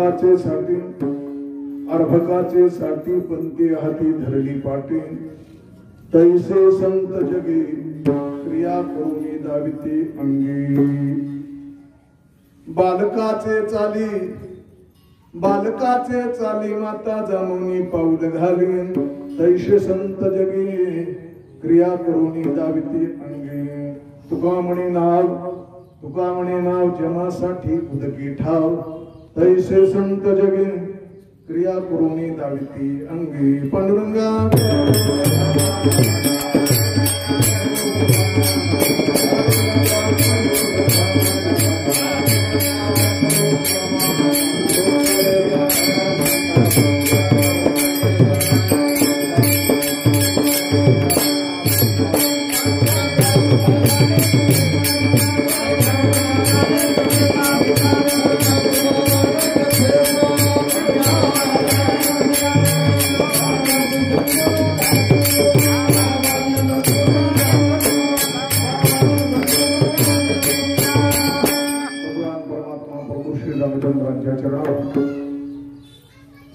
बालकाचे साठी अर्भकाचे साठी पंते हाती धरली पाटी तैसे संत जगी क्रिया करून दाविते अंगी बालकाचे चाली माता जामुनी पाऊल घाली तैसे संत जगी क्रिया करून दाविते अंगी तुका म्हणे नाव जनासाठी उदकी ठाव तैसे संत जगी क्रिया करून दाविते अंगी पांडुरंगा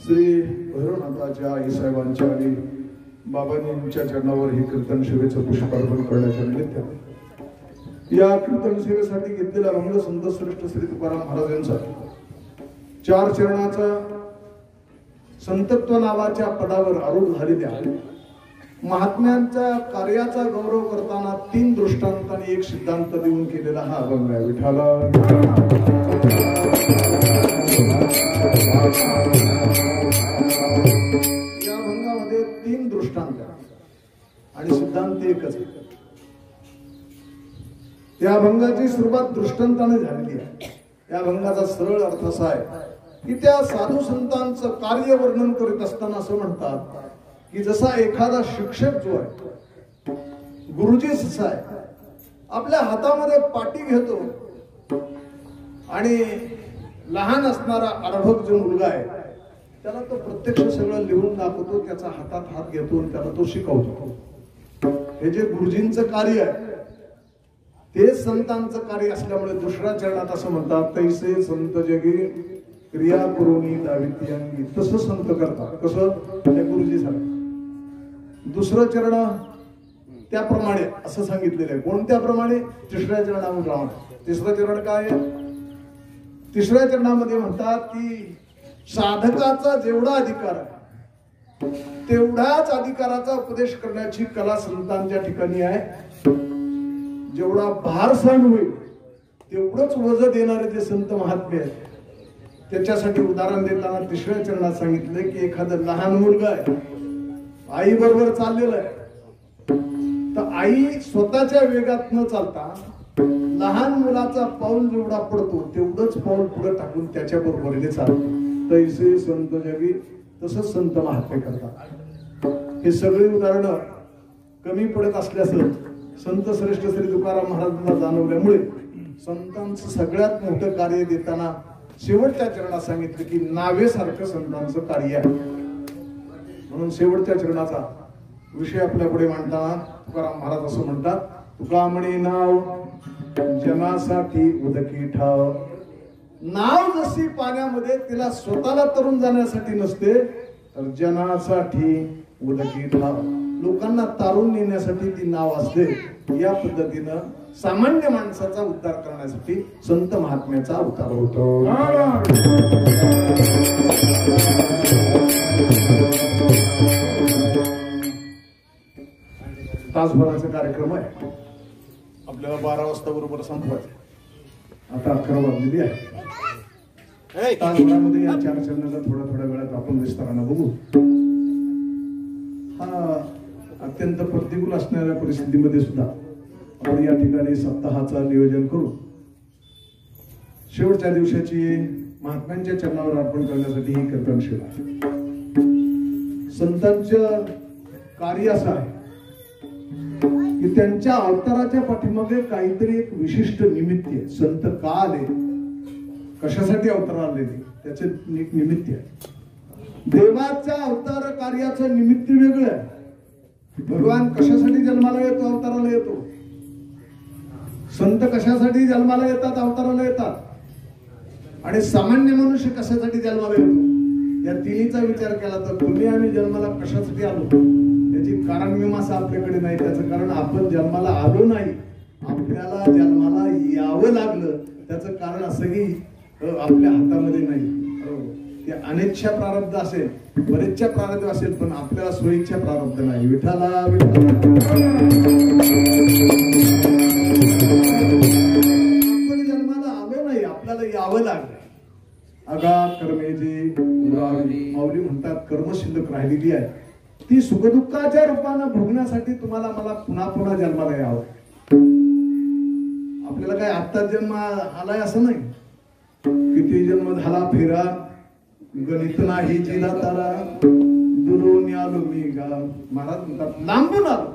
श्री भैरवनाथाच्या आई साहेबांच्या आणि बाबांच्या चरणावर ही कीर्तन सेवेचं पुष्पार्पण करण्याच्या निमित्त या कीर्तन सेवेसाठी घेतलेला रंग संत श्रेष्ठ श्री तुकाराम महाराज यांचा 4 चरणाचा संतत्व नावाच्या पदावर आरूढ झालेल्या महात्म्यांच्या कार्याचा गौरव करताना 3 दृष्टांत आणि 1 सिद्धांत देऊन केलेला हा अभंग आहे. विठाला या अभंगामध्ये 3 दृष्टांत आणि सिद्धांत एकच आहे. या अभंगाची सुरुवात दृष्टांताने झालेली आहे. या अभंगाचा सरळ अर्थ असा आहे की त्या साधू संतांचं कार्य वर्णन करीत असताना असं म्हणतात की जसा एखादा शिक्षक जो आहे गुरुजी जसा आहे आपल्या हातामध्ये पाटी घेतो आणि लहान असणारा अर्भक जो मुलगा आहे त्याला तो प्रत्यक्ष सगळं लिहून दाखवतो, त्याचा हातात हात घेतो आणि त्याला तो शिकवतो. हे जे गुरुजींचं कार्य आहे ते संतांचं कार्य असल्यामुळे दुसऱ्या चरणात असं म्हणतात तैसे संत जगी क्रिया करून दाविती अंगी. तसं संत करतात. कसं? त्या गुरुजी सारखं. दुसरं चरण त्याप्रमाणे असं सांगितलेलं आहे. कोणत्याप्रमाणे? तिसऱ्या चरणावर राहून. तिसरं चरण काय आहे? तिसऱ्या चरणामध्ये म्हणतात की साधकाचा जेवढा अधिकार आहे तेवढाच अधिकाराचा उपदेश करण्याची कला संतांच्या ठिकाणी आहे. जेवढा भार सहन होईल तेवढंच वज देणारे जे संत महात्मे आहेत त्याच्यासाठी उदाहरण देताना तिसऱ्या चरणात सांगितलं की एखादं लहान मुलगा आहे आई बरोबर चाललेलं आहे तर आई स्वतःच्या वेगात न चालता लहान मुलाचा पाऊल जेवढा पडतो तेवढंच पाऊल पुढे टाकून त्याच्या बरोबरीने चालतो. तैसे संत जगी तसंच संत महात्मे करतात. हे सगळी उदाहरणं कमी पडत असल्याचं संत श्रेष्ठ श्री तुकाराम महाराजांना जाणवल्यामुळे संतांचं सगळ्यात मोठं कार्य देताना शेवटच्या चरणात सांगितलं की नावेसारखं संतांचं कार्य आहे. म्हणून शेवटच्या चरणाचा विषय आपल्या पुढे मांडताना तुकाराम महाराज असं म्हणतात तुका म्हणे नाव जनासाठी उदकी ठाव. नाव जशी पाण्यामध्ये तिला स्वतःला तरून जाण्यासाठी नसते तर जनासाठी उदकी ठाव. लोकांना तारून नेण्यासाठी ती नाव असते. या पद्धतीनं सामान्य माणसाचा उद्धार करण्यासाठी संत महात्म्याचा अवतार होतो. तासभराचा कार्यक्रम आहे. आपल्याला 12 वाजता बरोबर संपवायचं. आता 11 वाजलेली आहे. तासभरामध्ये या 4 चरणाला थोड्या वेळात आपण विस्तारानं बघू. हा अत्यंत प्रतिकूल असणाऱ्या परिस्थितीमध्ये सुद्धा आपण या ठिकाणी सप्ताहाचं नियोजन करू शेवटच्या दिवसाची महात्म्यांच्या चरणावर अर्पण करण्यासाठी ही कीर्तन सेवा. संतांचं कार्य असं आहे की त्यांच्या अवताराच्या पाठीमागे काहीतरी एक विशिष्ट निमित्त आहे. संत का आले, कशासाठी अवतार आले त्याचे एक निमित्त आहे. देवाच्या अवतार कार्याचं निमित्त वेगळं आहे. भगवान कशासाठी जन्माला येतो, अवताराला येतो. संत कशासाठी जन्माला येतात, अवताराला येतात. आणि सामान्य मनुष्य कशासाठी जन्माला येतो या तिन्हीचा विचार केला तर तुम्ही आम्ही जन्माला कशासाठी आलो याची कारण मीमांसा आपल्याकडे नाही. त्याचं कारण आपण जन्माला आलो नाही, आपल्याला जन्माला यावं लागलं. त्याचं कारण असं की आपल्या हातामध्ये नाही. ते अनिच्छा प्रारब्ध असेल, बरेचशा प्रारब्ध असेल, पण आपल्याला स्वइच्छा प्रारब्ध नाही. विठ्ठला आपण जन्माला आलो नाही, आपल्याला यावं लागलं. अगा कर्मेची माऊली म्हणतात कर्म शिल्लक राहिलेली आहे, ती सुखदुःखाच्या रूपानं भोगण्यासाठी तुम्हाला मला पुन्हा पुन्हा जन्माला यावं. आपल्याला काय आत्ताच जन्म आलाय असं नाही. किती जन्म झाला फिरा, गणित नाही जिला तारा, दुरून आलो मी गा. महाराज म्हणतात लांबून आलो,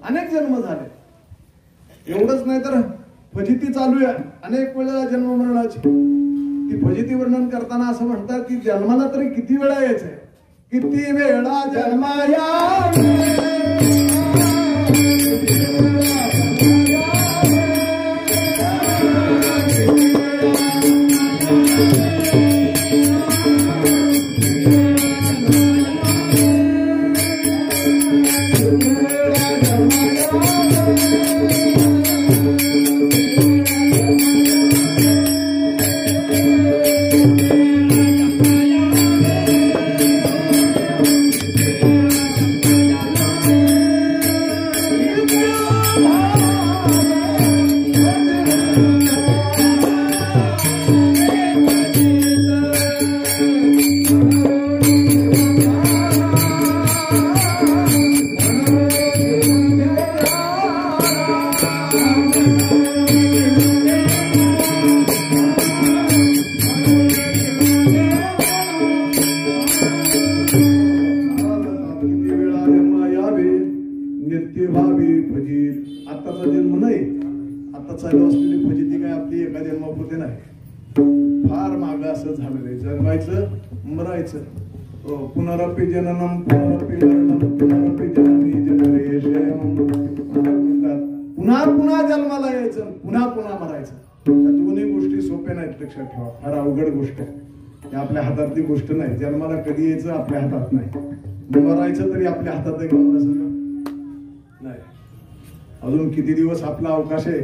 अनेक जन्म झाले. एवढंच नाही तर फजिती चालू आहे अनेक वेळेला जन्म मरणाची. ती फजिती वर्णन करताना असं म्हणतात की जन्माला तरी किती वेळा यायचंय, किती वेळा जन्माया पुनरपि जननम पुनरपि मरणम पुनरपि जननी जनरेशम. पुन्हा पुन्हा जन्माला यायचं, पुन्हा पुन्हा मरायचं. या दोन्ही गोष्टी सोप्या नाहीत, लक्षात ठेवा. फार अवघड गोष्ट आहे, आपल्या हातातली गोष्ट नाही. जन्माला कधी यायचं आपल्या हातात नाही, मरायचं तरी आपल्या हातात नाही. अजून किती दिवस आपला अवकाश आहे,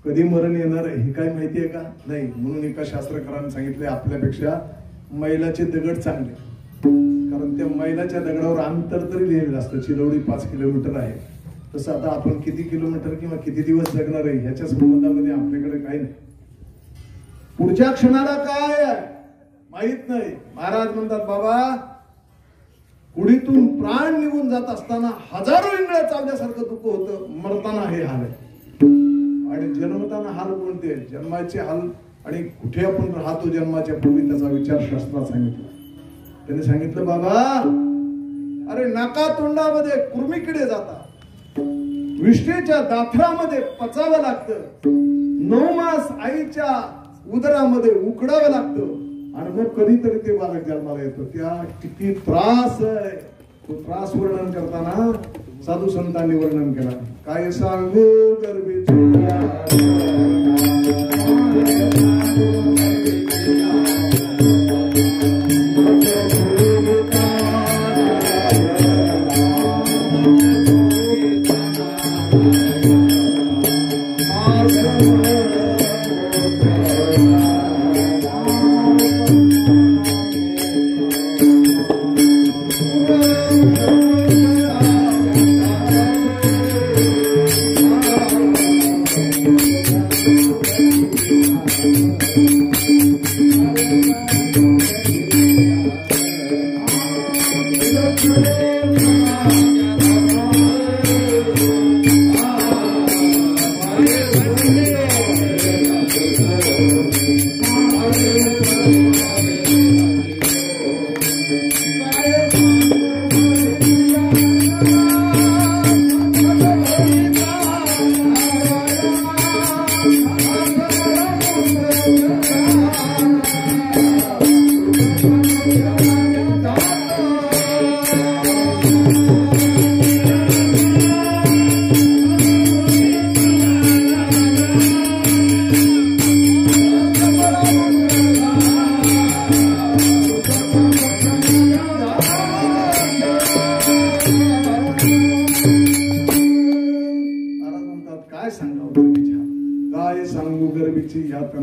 कधी मरण येणार आहे हे काय माहिती आहे का? नाही. म्हणून एका शास्त्रकारांनी सांगितले आपल्यापेक्षा मैलाचे दगड चांगले, कारण त्या मैलाच्या दगडावर अंतर तरी लिहिलेलं असतं. चिरवडी 5 किलोमीटर आहे, तसं आता आपण किती किलोमीटर किंवा किती दिवस जगणार आहे ह्याच्या संबंधामध्ये आपल्याकडे काही नाही. पुढच्या क्षणाला काय माहित नाही. महाराज म्हणतात बाबा कुडीतून प्राण निघून जात असताना हजारो इंगळ्या चावल्यासारखं दुःख होतं, मरताना हे हाल आहे. आणि जन्मताना हाल कोणते? जन्माचे हाल. आणि कुठे आपण राहतो जन्माच्या पूर्वी त्याचा विचार शास्त्रात सांगितला. त्याने सांगितलं बाबा अरे नाका तोंडामध्ये कुर्मीकिडे जातात, विष्ठेच्या दाथरामध्ये पचावं लागतं, 9 मास आईच्या उदरामध्ये उकडावं लागतं, आणि मग कधीतरी ते बालक जन्माला येतो. त्या किती त्रास आहे, तो त्रास वर्णन करताना साधू संतांनी वर्णन केला. काय सांगू गर्भी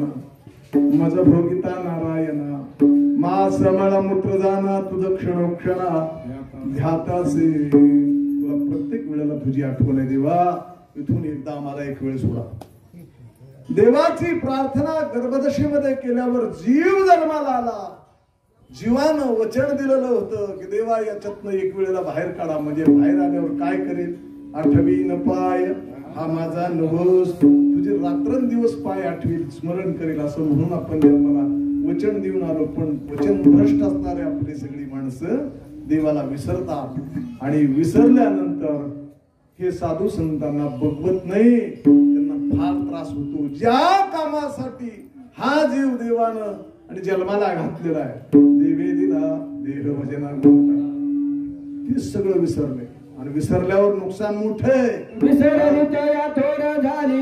जाना मज भोगिता नारायणा मा समळ मूत्र जाना तुझ क्षणोक्षणा ध्यातासे. तुला प्रत्येक वेळेला तुझी आठवण आहे देवा. इथून एकदा आम्हाला एक वेळ सोडा. देवाची प्रार्थना गर्भदशेमध्ये केल्यावर जीव जन्माला आला. जीवानं वचन दिलेलं होतं की देवा याच्यातनं एक वेळेला बाहेर काढा. म्हणजे बाहेर आल्यावर काय करेल. आठवीन पाय हा माझा नवस तुझे रात्रंदिवस पाय आठवील स्मरण करेल असं म्हणून आपण जन्माला वचन देऊन आलो. पण वचन भ्रष्ट असणारे आपली सगळी माणसं देवाला विसरतात. आणि विसरल्यानंतर हे साधू संतांना बघवत नाही. त्यांना फार त्रास होतो. ज्या कामासाठी हा जीव देवानं आणि जन्माला घातलेला आहे देवे दिला देह वजना ते सगळं विसरले. आणि विसरल्यावर नुकसान मोठे. विसरली त्या थोडं झाली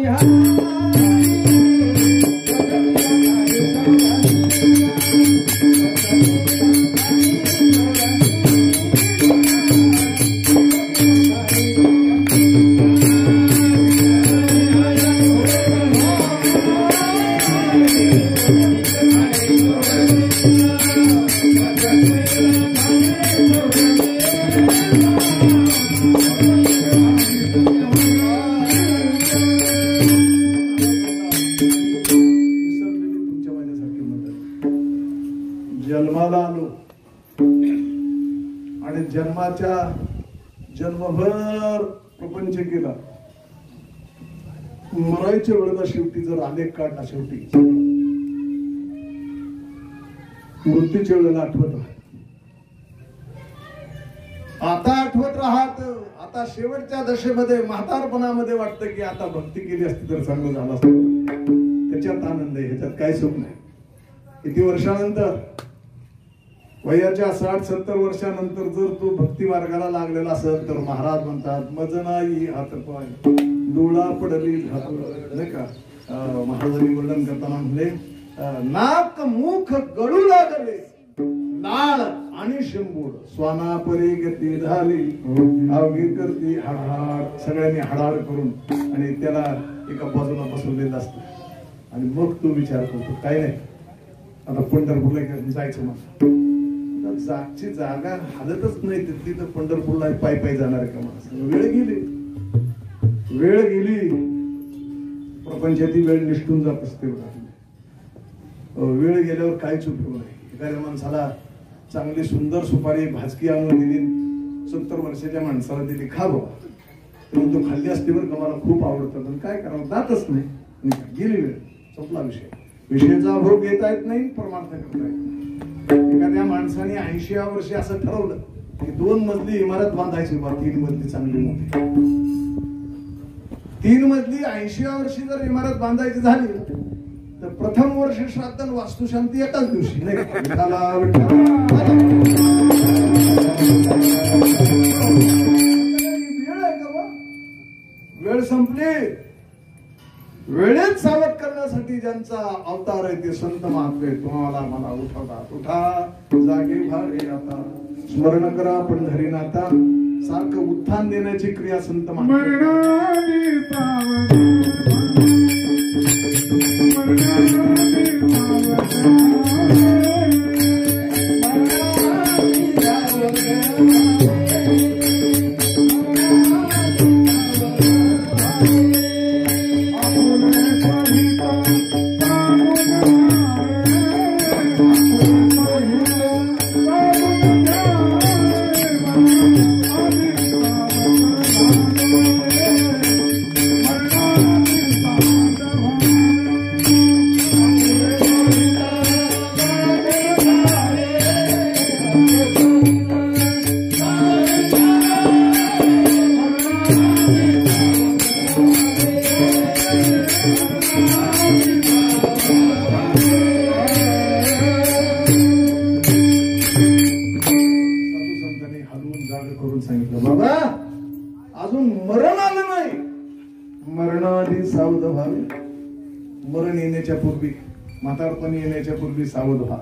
जन्माला आलो आणि जन्माच्या जन्मभर प्रपंच केला. मरायच्या वेळेला शेवटी जर आलेख काढला शेवटी मृत्यूच्या वेळेला आठवत राहत. आता आठवत राहत. आता शेवटच्या दशेमध्ये म्हातारपणामध्ये वाटतं की आता भक्ती केली असती तर चांगलं झालं असतं. त्याच्यात आनंद आहे. ह्याच्यात काय सुख नाही. किती वर्षानंतर वयाच्या 60-70 वर्षानंतर जर तो भक्ती मार्गाला लागलेला असेल तर महाराज म्हणतात मज नाही हात पाय डोळा पडली नाही का. महाराजांनी वर्णन करताना म्हणले नाक मुख गळू लागले लाळ आणि शिंबूड स्वाना परी गती झाली अवघी करती हाडहाड. सगळ्यांनी हाडहाड करून आणि त्याला एका बाजूला बसवलेलं असतं. आणि मग तो विचार करतो काय नाही आता पंढरपूरला जायचं मला. जागची जागा हालतच नाही तिथली तर पंढरपूरला पायी पायी जाणार का माणसं. वेळ गेली प्रपंचाची वेळ निष्ठून जात असते. वेळ गेल्यावर काहीच उपयोग नाही. एखाद्या माणसाला चांगली सुंदर सुपारी भाजकी आणून दिली 70 वर्षाच्या माणसाला दिली खा बाबा पण तो खाल्ली असते बरं का मला खूप आवडतं पण काय करावं जातच नाही. गेली वेळ संपला विषय. विषयाचा भोग घेता येत नाही परमार्थ करता येत नाही. एखाद्या माणसाने 80व्या वर्षी असं ठरवलं की 2 मजली इमारत बांधायची बा 3 मजली चांगली मोठी. 3 मजली 80व्या वर्षी जर इमारत बांधायची झाली तर प्रथम वर्ष श्राद्ध वास्तुशांती एकाच दिवशी नाही. वेळ आहे का बा. वेळ संपली. वेळेत सावध करण्यासाठी ज्यांचा अवतार आहे ते संत महात्मे तुम्हाला मला उठवतात. उठा जागे भारे आता स्मरण करा पंढरीनाथा. सारखं उत्थान देण्याची क्रिया संत महात्मे. मरण येण्याच्या पूर्वी म्हातारपणी येण्याच्या पूर्वी सावध व्हा.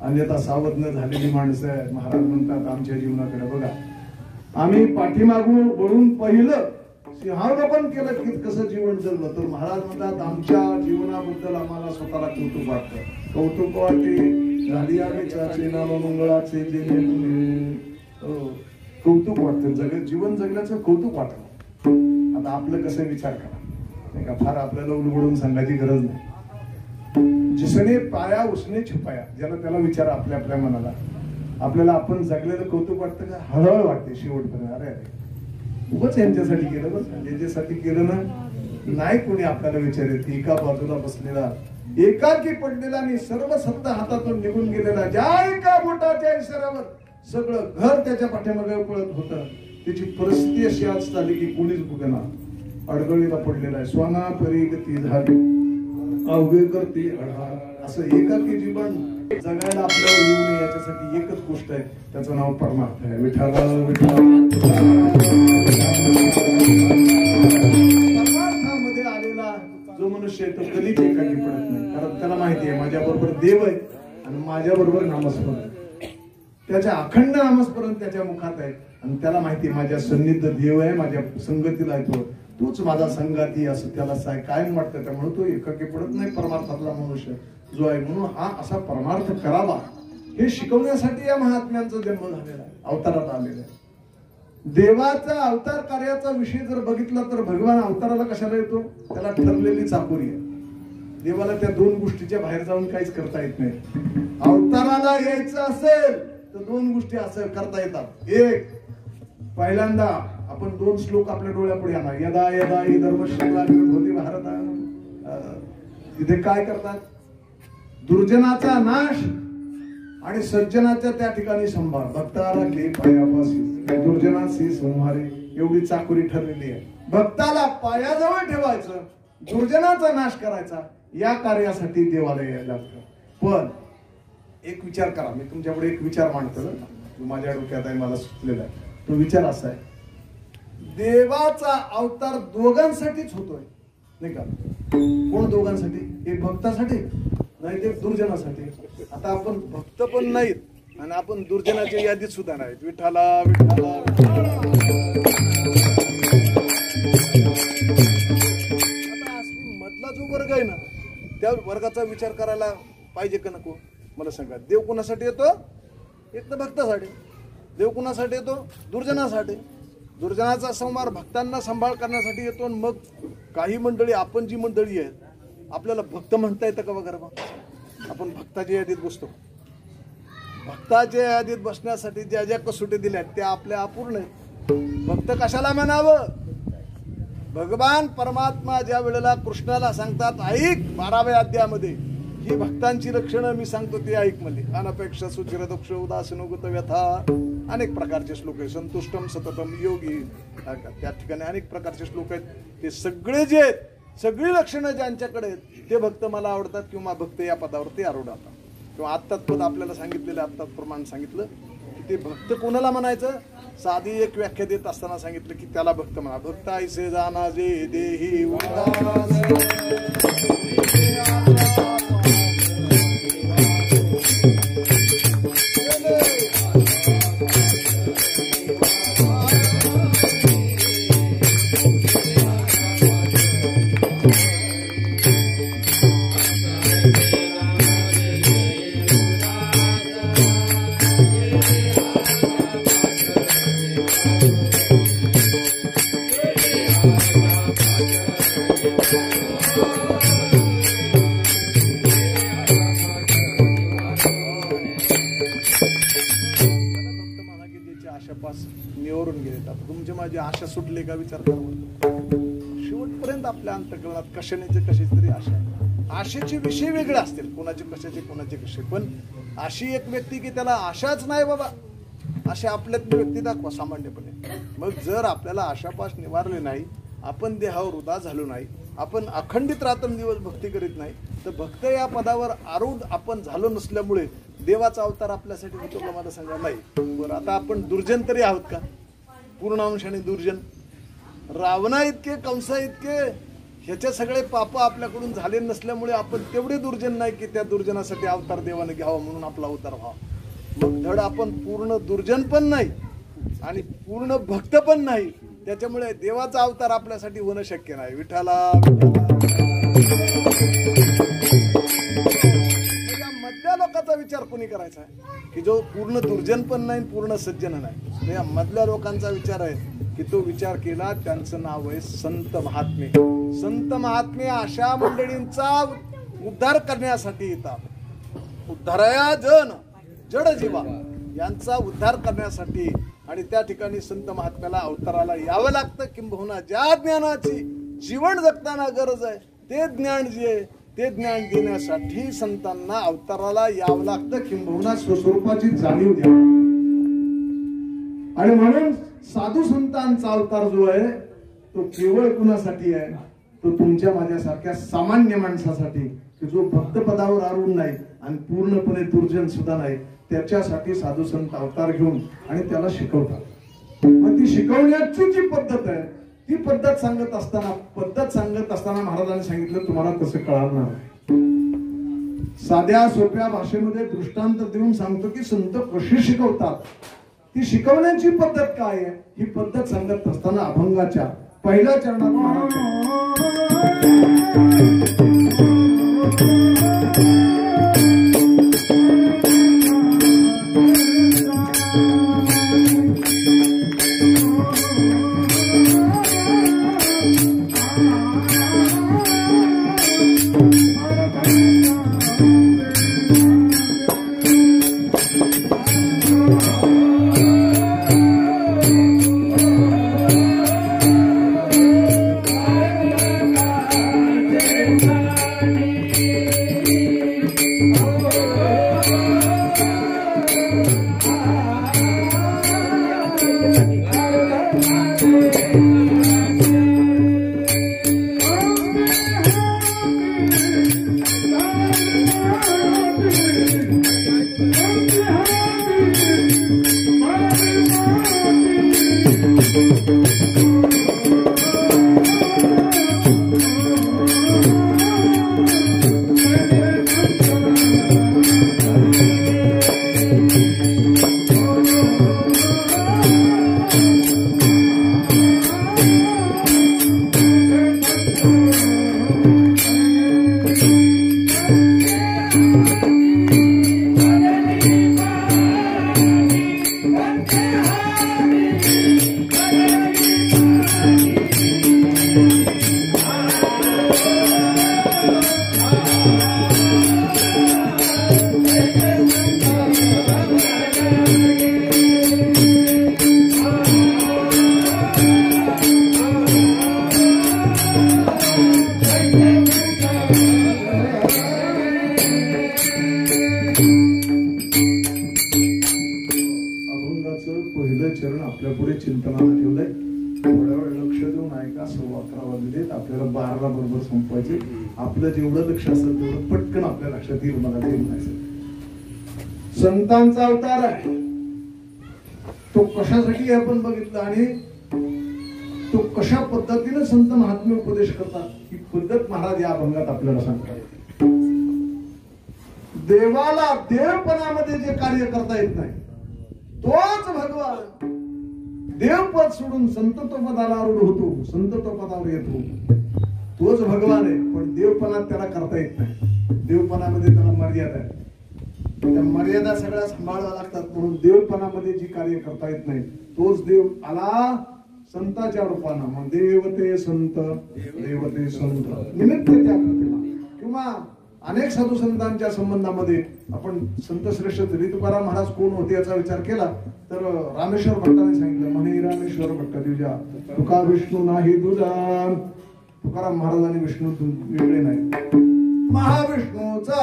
अन्यथा सावध न झालेली माणसं महाराज म्हणतात आमच्या जीवनाकडे बघा. आम्ही पाठीमागून वळून पाहिलं सिंहावलोकन केलं की कसं जीवन जगलं तर महाराज म्हणतात आमच्या जीवनाबद्दल आम्हाला स्वतःला कौतुक वाटतं. कौतुक वाटते झाली आम्ही चाचे नाम मंगळाचे जे कौतुक वाटतं. जीवन जगल्याचं कौतुक वाटतं. आता आपलं कसं विचार करा नाही का, फार आपल्याला उलगडून सांगायची गरज नाही. जिसने पाया उसने छपाया, ज्याला त्याला विचारा आपल्या आपल्या मनाला. आपल्याला आपण जगलेलं कौतुक वाटतं का? हळहळ वाटते शेवटपर्यंत. अरे अरे उगाच यांच्यासाठी केलं, बस यांच्यासाठी केलं ना. नाही कोणी आपल्याला विचारेल. एका बाजूला बसलेला एकाकी पडलेला आणि सर्व सत्ता हातातून निघून गेलेला, ज्या एका बोटाच्या इशाऱ्यावर सगळं घर त्याच्या पाठीमागे पळत होतं, त्याची परिस्थिती अशी आज झाली की कोणीच बघेना, अडगळीला पडलेला आहे. स्वाना परी गती झाली अवघे करते अढाळ. असं एकाकी जीवन जगायला आपल्याला येऊ नये याच्यासाठी एकच गोष्ट आहे, त्याचं नाव परमार्थ आहे. विठाला परमार्थामध्ये आलेला जो मनुष्य आहे तो कधीच एकाकी पडत नाही. कारण त्याला माहिती आहे माझ्या बरोबर देव आहे आणि माझ्या बरोबर नामस्मरण. त्याच्या अखंड नामस्मरण त्याच्या मुखात आहे आणि त्याला माहिती आहे माझ्या सन्निध देव आहे, माझ्या संगतीला आहे तो, तोच माझा संगाती असं त्याला कायम वाटतं. त्यामुळे तो एकाकी पडत नाही परमार्थातला मनुष्य जो आहे. म्हणून हा असा परमार्थ करावा हे शिकवण्यासाठी या महात्म्यांचा जन्म झालेला आहे, अवतारात आलेला आहे. देवाचा अवतार कार्याचा विषय जर बघितला तर भगवान अवताराला कशाला येतो? त्याला ठरलेली चाकोरी आहे. देवाला त्या दोन गोष्टीच्या बाहेर जाऊन काहीच करता येत नाही. अवताराला यायचं असेल तर दोन गोष्टी असं करता येतात. एक, पहिल्यांदा आपण दोन श्लोक आपल्या डोळ्यापुढे आणा. यदा यदा हि धर्मश्रीला होती भारत. तिथे काय करतात? दुर्जनाचा नाश आणि सज्जनाच्या त्या ठिकाणी संभाळ. भक्ताला के पायापासी दुर्जनाशी संहारे, एवढी चाकुरी ठरलेली आहे. भक्ताला पायाजवळ ठेवायचं, दुर्जनाचा नाश करायचा, या कार्यासाठी देवाला यायला लागतं. पण एक विचार करा, मी तुमच्याकडे एक विचार मांडतो जो माझ्या डोक्यात आहे, मला सुचलेला आहे. तो विचार असा आहे, देवाचा अवतार दोघांसाठीच होतोय नाही का? कोण दोघांसाठी? एक भक्तासाठी नाही, ते दुर्जनासाठी. आता आपण भक्त पण नाहीत आणि आपण दुर्जनाच्या यादीत सुद्धा नाहीत. विठाला विठाला आता असली मधला जो वर्ग आहे ना, त्या वर्गाचा विचार करायला पाहिजे का नको? मला सांगा, देव कोणासाठी येतो? एक तर भक्तासाठी. देव कोणासाठी येतो? दुर्जनासाठी. दुर्जनाचा संहार भक्तांना सांभाळ करण्यासाठी येतो. मग काही मंडळी, आपण जी मंडळी आहेत, आपल्याला भक्त म्हणता येतं का वगैरे? आपण भक्ताच्या यादीत बसतो. भक्ताच्या यादीत बसण्यासाठी ज्या ज्या कसोटी दिल्यात त्या आपल्या अपूर्ण आहेत. भक्त कशाला म्हणावं? भगवान परमात्मा ज्या वेळेला कृष्णाला सांगतात, ऐक 12व्या अध्यायामध्ये ही भक्तांची लक्षणं मी सांगतो ते ऐक म्हणले. अनपेक्षा सुचिर दोक्ष उदासीनोगत व्यथा, अनेक प्रकारचे श्लोक आहेत. संतुष्टम सततम योगी, त्या ठिकाणी अनेक प्रकारचे श्लोक आहेत. ते सगळे जे आहेत, सगळी लक्षणं ज्यांच्याकडे आहेत ते भक्त मला आवडतात किंवा भक्त या पदावरती आरूढतात. किंवा आत्ताच पद आपल्याला सांगितलेलं, आत्ताच प्रमाण सांगितलं की ते भक्त कोणाला म्हणायचं? साधी एक व्याख्या देत असताना सांगितलं की त्याला भक्त म्हणा. भक्त ऐसे जाना जे देही निवरून गेले. आता तुमची माझी आशा सुटली का? विचार करा. शेवटपर्यंत आपल्या अंतःकरणात कशाने कशाची तरी आशा आहे. आशेचे विषय वेगळे असतील, कोणाचे कशाचे कोणाचे कसे, पण अशी एक व्यक्ती की त्याला आशाच नाही बाबा, असे आपल्यातली व्यक्ती दाखवा सामान्यपणे. मग जर आपल्याला आशापास निवारले नाही, आपण देहावर उदार झालो नाही, आपण अखंडित रात्रंदिवस भक्ती करीत नाही, तर भक्त या पदावर आरूढ आपण झालो नसल्यामुळे देवाचा अवतार आपल्यासाठी होतो का? मला सांगा नाही. बरं, आता आपण दुर्जन तरी आहोत का? पूर्ण अंशाने दुर्जन. रावणा इतके, कंसा इतके, ह्याचे सगळे पाप आपल्याकडून झाले नसल्यामुळे आपण तेवढे दुर्जन नाही की त्या दुर्जनासाठी अवतार देवाने घ्यावा म्हणून आपला अवतार व्हावा. मग धड आपण पूर्ण दुर्जन पण नाही आणि पूर्ण भक्त पण नाही, त्याच्यामुळे देवाचा अवतार आपल्यासाठी होणं शक्य नाही. विठ्ठला मधल्या लोकांचा विचार कोणी करायचा आहे की जो पूर्ण दुर्जन पण नाही पूर्ण सज्जन नाही. या मधल्या लोकांचा विचार आहे की तो विचार केला. त्यांचं नाव आहे संत महात्मे. संत महात्मे अशा मंडळींचा उद्धार करण्यासाठी येतात. उद्धाराया जड जीवा यांचा उद्धार करण्यासाठी आणि त्या ठिकाणी संत महात्म्याला अवताराला यावं लागतं. किंबहुना ज्या ज्ञानाची जीवन जगताना गरज आहे ते ज्ञान जे आहे ते ज्ञान देण्यासाठी संतांना अवताराला यावं लागतं. किंबहुना स्वस्वरूपाची जाणीव द्या. आणि म्हणून साधू संतांचा अवतार जो आहे तो केवळ कुणासाठी आहे, तो तुमच्या माझ्यासारख्या सामान्य माणसासाठी की जो भक्त पदावर आरूढ नाही आणि पूर्णपणे दुर्जन सुद्धा नाही, त्याच्यासाठी साधू संत अवतार घेऊन आणि त्याला शिकवतात. मग ती शिकवण्याची जी पद्धत आहे ती पद्धत सांगत असताना महाराजांनी सांगितलं तुम्हाला कसं कळणार. साध्या सोप्या भाषेमध्ये दृष्टांत देऊन सांगतो की संत कशी शिकवतात. ती शिकवण्याची पद्धत काय आहे ही पद्धत सांगत असताना अभंगाच्या पहिल्या चरणात महाराज आपलं जेवढं लक्ष असेल तेवढं पटकन आपल्या लक्षात येईल. मला ते म्हणायचं संतांचा अवतार आहे तो कशासाठी आपण बघितलं आणि तो कशा पद्धतीने संत महात्मे उपदेश करतात ही पद्धत महाराज या अभंगात आपल्याला सांगतात. देवाला देवपणामध्ये जे कार्य करता येत नाही तोच भगवान देवपद सोडून संतत्वपदाला आरूढ होतो, संतत्वपदावर येतो. तोच भगवान आहे पण देवपणात त्याला करता येत नाही. देवपणामध्ये त्याला मर्यादा आहे. त्या मर्यादा सगळ्या सांभाळाव्या लागतात. म्हणून देवपणामध्ये जी कार्य करता येत नाही तोच देव आला संताच्या रूपानं. मग देवते संत देवते संत निमित्त त्या किंवा अनेक साधू संतांच्या संबंधामध्ये आपण संत श्रेष्ठ तुकाराम महाराज कोण होते याचा विचार केला तर रामेश्वर भट्टाने सांगितलं म्हणे रामेश्वर भट्ट तुझ्या तुका विष्णू नाही तुझा. तुकाराम महाराज आणि विष्णू वेगळे नाही. महाविष्णूचा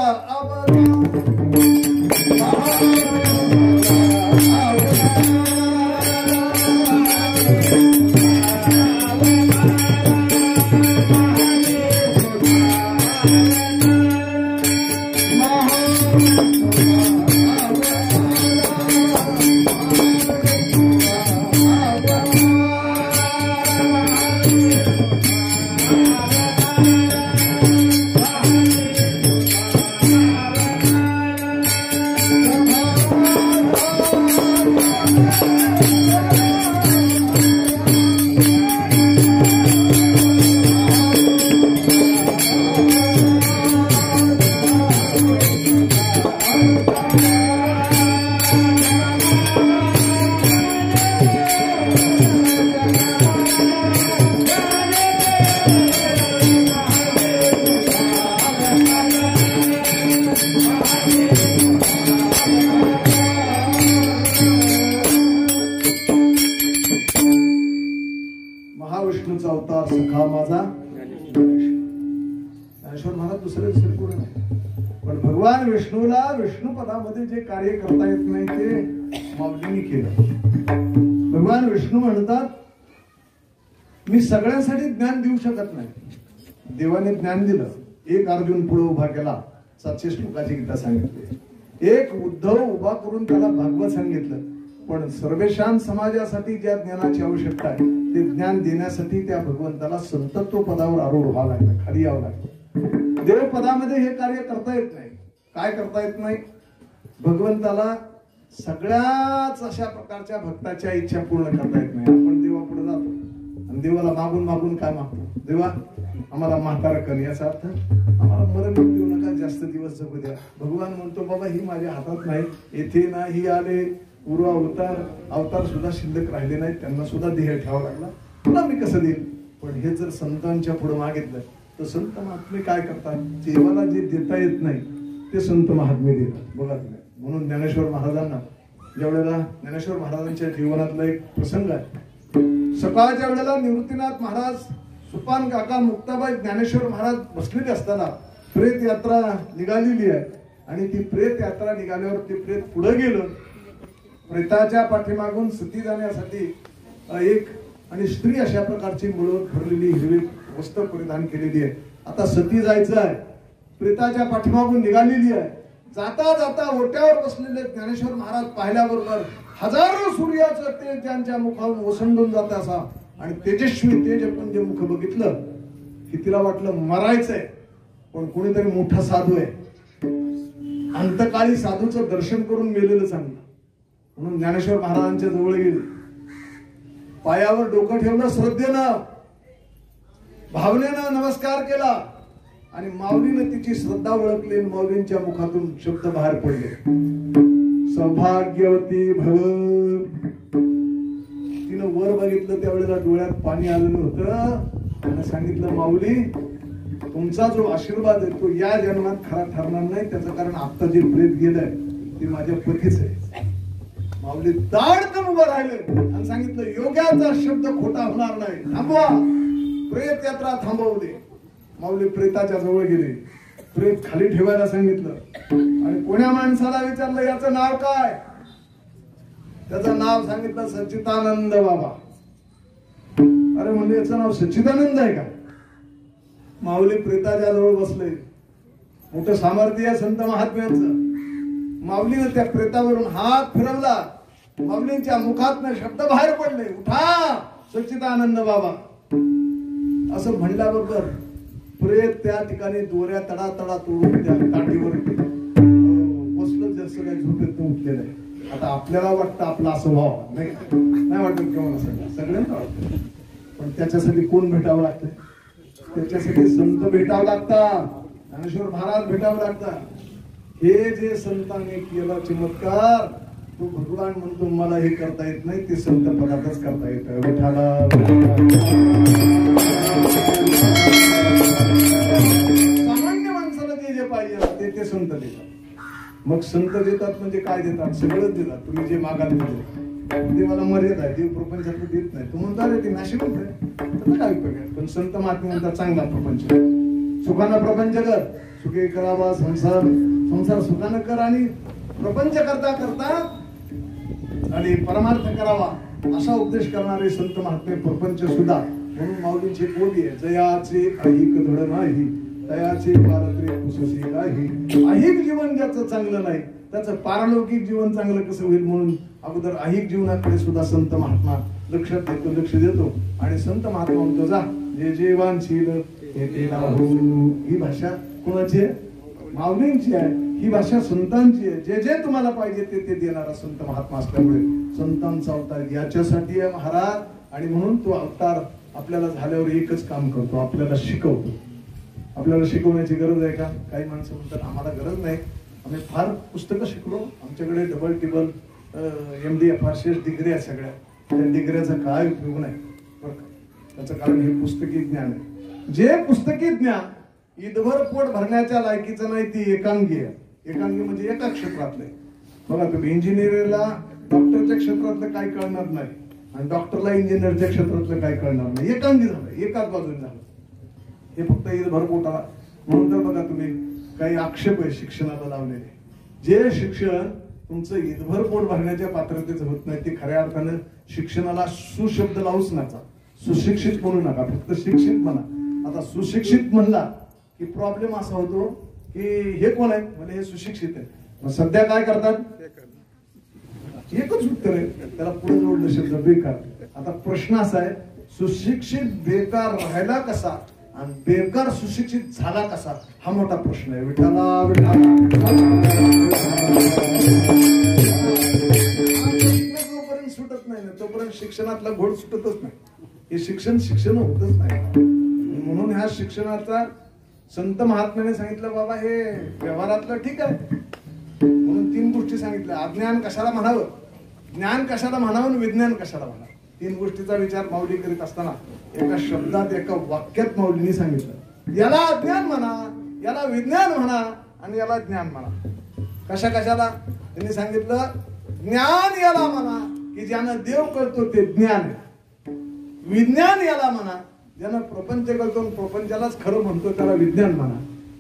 भगवान विष्णूला विष्णू पदामध्ये जे कार्य करता येत नाही ते माऊलींनी केलं. भगवान विष्णू म्हणतात मी सगळ्यांसाठी ज्ञान देऊ शकत नाही. देवाने ज्ञान दिलं. एक अर्जुन पुढे उभा केला, 700 श्लोकाची गीता सांगितली. एक उद्धव उभा करून त्याला भागवत सांगितलं. पण सर्वेशान समाजासाठी ज्या ज्ञानाची आवश्यकता आहे ते ज्ञान देण्यासाठी त्या भगवंताला संतत्व पदावर आरूढ व्हावं लागलं, खाली यावं लागलं. देव पदामध्ये हे कार्य करता येत नाही. काय करता येत नाही? भगवंताला सगळ्याच अशा प्रकारच्या भक्ताच्या इच्छा पूर्ण करता येत नाही. आपण देवापुढे जातो आणि देवाला मागून मागून काय मागतो? देवा आम्हाला म्हातारा कर, याचा अर्थ आम्हाला मरण देऊ नका, जास्त दिवस जगू द्या. भगवान म्हणतो बाबा ही माझ्या हातात नाही. येथे नाही आले पूर्व अवतार सुद्धा शिल्लक राहिले नाहीत, त्यांना सुद्धा देह ठेवावा लागला, तुला मी कसं देईल? पण हे जर संतांच्या पुढे मागितलं तर संत महात्मे काय करतात? देवाला जे देता येत नाही ते संत महात्मे देतात. बघा तुम्ही. म्हणून ज्ञानेश्वर महाराजांना ज्यावेळेला ज्ञानेश्वर महाराजांच्या जीवनातला एक प्रसंग आहे. सकाळच्या वेळेला निवृत्तीनाथ महाराज, सुपान काका, मुक्ताबाई, ज्ञानेश्वर महाराज बसलेले असताना प्रेत यात्रा निघालेली आहे आणि ती प्रेत यात्रा निघाल्यावर ते प्रेत पुढे गेलं. प्रेताच्या पाठीमागून सती जाण्यासाठी एक आणि स्त्री अशा प्रकारची मुळं भरलेली हिरवी वस्त्र परिधान केलेली आहे. आता सती जायचं आहे, प्रेताच्या पाठीमागून निघालेली आहे. जाता जाता ओट्यावर बसलेले ज्ञानेश्वर महाराज पाहिल्याबरोबर हजारो सूर्याचं तेज त्यांच्या मुखावरून ओसंडून जात असा आणि तेजस्वी तेजपुंज मुख बघितलं की तिला वाटलं मरायचंय, पण कोणीतरी मोठा साधू आहे. अंतकाळी साधूचं दर्शन करून मेलेलं चांगलं. म्हणून ज्ञानेश्वर महाराजांच्या जवळ गेले, पायावर डोकं ठेवलं, श्रद्धेनं भावनेनं नमस्कार केला आणि माऊलीनं तिची श्रद्धा ओळखली. माऊलींच्या मुखातून शब्द बाहेर पडले, सौभाग्यवती भव. तिनं वर बघितलं, त्यावेळेला डोळ्यात पाणी आलेलं होतं. त्यानं सांगितलं माऊली तुमचा जो आशीर्वाद आहे तो या जन्मात खरा ठरणार नाही, त्याचं कारण आता जे प्रेत गेलंय ते माझ्या पतीच आहे. माऊली दाडकन उभं राहिले आणि सांगितलं योग्याचा शब्द खोटा होणार नाही, थांबवा. प्रेत यात्रा थांबवली. माऊली प्रेताच्या जवळ गेले, प्रेत खाली ठेवायला सांगितलं आणि कोण्या माणसाला विचारलं याचं नाव काय? त्याचं नाव सांगितलं सच्चिदानंद बाबा. अरे म्हणजे याचं नाव सच्चिदानंद आहे का? माऊली प्रेताच्या जवळ बसले. मोठं सामर्थ्य आहे संत महात्म्यांचं. माऊलीने त्या प्रेतावरून हात फिरवला, माऊलींच्या मुखातनं शब्द बाहेर पडले, उठा सच्चिदानंद बाबा. असं म्हणल्याबरोबर प्रेत त्या ठिकाणी दोऱ्या तडा तडा तोडून त्या ताटीवर बसलं. जसं काही झोपेत उठलेलं आहे. आता आपल्याला वाटतं आपला असं व्हावं, नाही वाटत केव्हा सगळ्यांना वाटतं. पण त्याच्यासाठी कोण भेटावं लागतं? त्याच्यासाठी संत भेटावं लागतात, ज्ञानेश्वर महाराज भेटावं लागतात. हे जे संतांनी केला चमत्कार तो भगवान म्हणतो मला हे करता येत नाही, ते संत पदातच करता येतं. सामान्य माणसाला जे पाहिजे ते संत देतात. मग संत देतात म्हणजे काय देतात? सगळंच देतात. तुम्ही जे मागाल ते मला मर्यादा आहे, देव प्रपंचात देत नाही. तू म्हणता रे ते नाशिक त्याचा काय उपयोग आहे? पण संत महात्मा म्हणतात चांगला प्रपंच, सुखानं प्रपंच कर, सुखी करावा संसार सुखानं कर आणि प्रपंच करता करता आणि परमार्थ करावा असा उपदेश करणारे संत महात्मे प्रपंच सुद्धा. म्हणून माऊलींची बोली आहे, जयाचे ऐक धड नाही, तयाचे पारत्रे पुससी नाही. ऐहिक जीवन ज्याचं चांगलं नाही त्याचं पारलौकिक जीवन चांगलं कसं होईल? म्हणून अगोदर ऐहिक जीवनाकडे सुद्धा संत महात्मा लक्ष देतो आणि संत महात्मा म्हणतो जा जे जेवानशील ही भाषा कोणाची आहे? माऊलींची आहे. ही भाषा संतांची आहे. जे जे तुम्हाला पाहिजे ते ते देणारा संत महात्मा असल्यामुळे संतांचा अवतार याच्यासाठी आहे महाराज. आणि म्हणून तो अवतार आपल्याला झाल्यावर एकच काम करतो, आपल्याला शिकवतो. आपल्याला शिकवण्याची गरज आहे का? काही माणसं म्हणतात आम्हाला गरज नाही, आम्ही फार पुस्तकं शिकलो, आमच्याकडे डबल टिबल MD फारशे डिग्री आहे सगळ्या. त्या डिग्र्याचा काय उपयोग नाही बरं का. त्याचं कारण हे पुस्तकी ज्ञान आहे. जे पुस्तकी ज्ञान ईदभर पोट भरण्याच्या लायकीचं नाही, ती एकांगी आहे. एकांगी म्हणजे एका क्षेत्रातले. बघा तुम्ही इंजिनिअरला डॉक्टरच्या क्षेत्रातलं काही कळणार नाही आणि डॉक्टरला इंजिनिअरच्या क्षेत्रातलं काही कळणार नाही. एकांगी झालं, एकाच बाजूने झालं. हे फक्त ईदभर पोटाला. म्हणून तर बघा तुम्ही काही आक्षेप आहे शिक्षणाला लावलेले. जे शिक्षण तुमचं इतभर पोट भरण्याच्या पात्रतेचं होत नाही ते खऱ्या अर्थानं शिक्षणाला सुशब्द लावूच नका, सुशिक्षित म्हणू नका, फक्त शिक्षित म्हणा. आता सुशिक्षित म्हणला की प्रॉब्लेम असा होतो की हे कोण आहे म्हणजे हे सुशिक्षित आहे. मग सध्या काय करतात, एकच उत्तर आहे त्याला, पुढे जोडलं शब्द बेकार. आता प्रश्न असा आहे, सुशिक्षित बेकार राहायला कसा आणि बेकार सुशिक्षित झाला कसा, हा मोठा प्रश्न आहे. विठाला जोपर्यंत सुटत नाही ना तोपर्यंत शिक्षणातला घोड सुटतच नाही. हे शिक्षण होतच नाही. म्हणून ह्या शिक्षणाचा संत महात्म्याने सांगितलं, बाबा हे व्यवहारातलं ठीक आहे म्हणून 3 गोष्टी सांगितल्या. अज्ञान कशाला म्हणावं, ज्ञान कशाला म्हणावं, विज्ञान कशाला म्हणावं. 3 गोष्टीचा विचार माऊली करीत असताना एका शब्दात एका वाक्यात माऊलींनी सांगितलं, याला अज्ञान म्हणा, याला विज्ञान म्हणा आणि याला ज्ञान म्हणा. कशा कशाला त्यांनी सांगितलं, ज्ञान याला म्हणा की ज्यानं देव कळतो ते ज्ञान आहे. विज्ञान याला म्हणा ज्यानं प्रपंच कळतो प्रपंचालाच खरं म्हणतो त्याला विज्ञान म्हणा.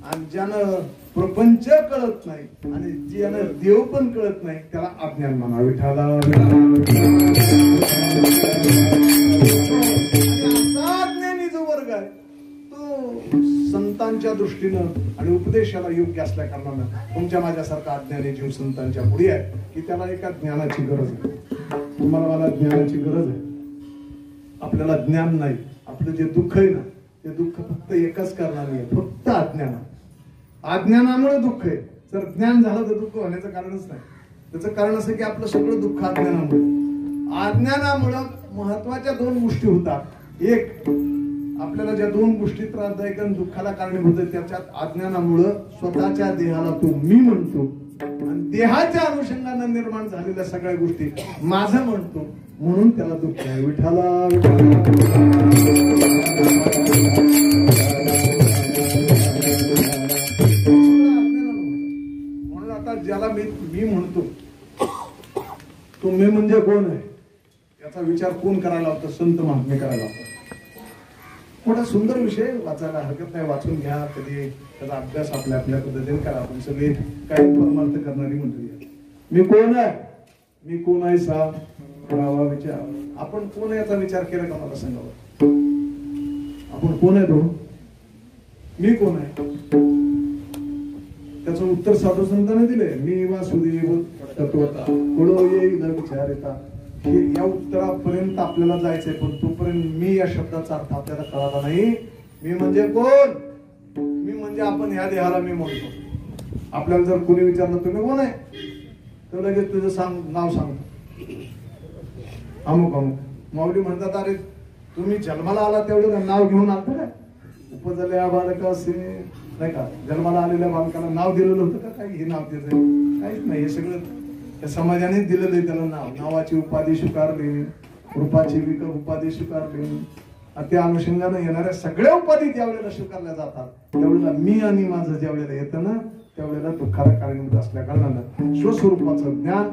आणि ज्यानं प्रपंच कळत नाही आणि ज्यानं देव पण कळत नाही त्याला अज्ञान म्हणा. विठाला ज्ञानी जो वर्ग आहे तो संतांच्या दृष्टीनं आणि उपदेशाला योग्य असल्या कारणानं तुमच्या माझ्यासारखा अज्ञानी जीव संतांच्या पुढे आहे की त्याला एका ज्ञानाची गरज आहे. तुम्हाला मला ज्ञानाची गरज आहे. आपल्याला ज्ञान नाही, आपलं जे दुःख आहे ना ते दुःख फक्त एकाच कारणाने आहे, फक्त अज्ञान. अज्ञानामुळे दुःख आहे. जर ज्ञान झालं तर दुःख होण्याचं कारणच नाही. त्याचं कारण असं की आपलं सगळं दुःख अज्ञानामुळे. अज्ञानामुळं महत्वाच्या 2 गोष्टी होतात. एक, आपल्याला ज्या 2 गोष्टी त्रासदायक आणि दुःखाला कारणीभूत आहेत त्याच्यात अज्ञानामुळं स्वतःच्या देहाला तो मी म्हणतो आणि देहाच्या अनुषंगाने निर्माण झालेल्या सगळ्या गोष्टी माझं म्हणतो म्हणून त्याला दुःख आहे. विठाला म्हणून आता ज्याला मी म्हणतो तो मी म्हणजे कोण आहे याचा विचार कोण करायला होता, संत महात्मे करायला होता. मोठा सुंदर विषय, वाचायला हरकत नाही, वाचून घ्या. कधी त्याचा अभ्यास आपल्या आपल्या पद्धतीने करा. आपण सगळे काही परमार्थ करणारी मंडळी. मी कोण आहे, मी कोण आहे सा करावा विचार. आपण कोण आहे याचा विचार केला का मला सांगावं. आपण कोण आहे तो, मी कोण आहे त्याचं उत्तर साधू संतांनी दिले. मी वासुदेव तत्वता पुढं येईल विचारता. या उत्तरापर्यंत आपल्याला जायचंय पण तोपर्यंत मी या शब्दाचा अर्थ आपल्याला कळाला नाही. मी म्हणजे कोण, मी म्हणजे आपण ह्या देहाला मी म्हणतो. आपल्याला जर कोणी विचारलं तुम्ही कोण आहे तर लगेच तुझं नाव सांगतो, अमुक अमुक. माऊली म्हणतात, अरे तुम्ही जन्माला आला तेवढं नाव घेऊन आलत काय, उपजल्या बालका असे नाही का, जन्माला आलेल्या बालकाला नाव दिलेलं होतं का, काही हे नाव त्याचं काहीच नाही. हे सगळं त्या समाजानेच दिलेलं आहे त्याला नाव. नावाची उपाधी स्वीकारली, रूपाची उपाधी स्वीकारली. त्या अनुषंगाने येणाऱ्या सगळ्या उपाधी त्यावेळेला स्वीकारल्या जातात. त्यावेळेला मी आणि माझं ज्यावेळेला येतं ना त्यावेळेला दुःखाला कारणीभूत असल्या कारणानं स्वस्वरूपाचं ज्ञान,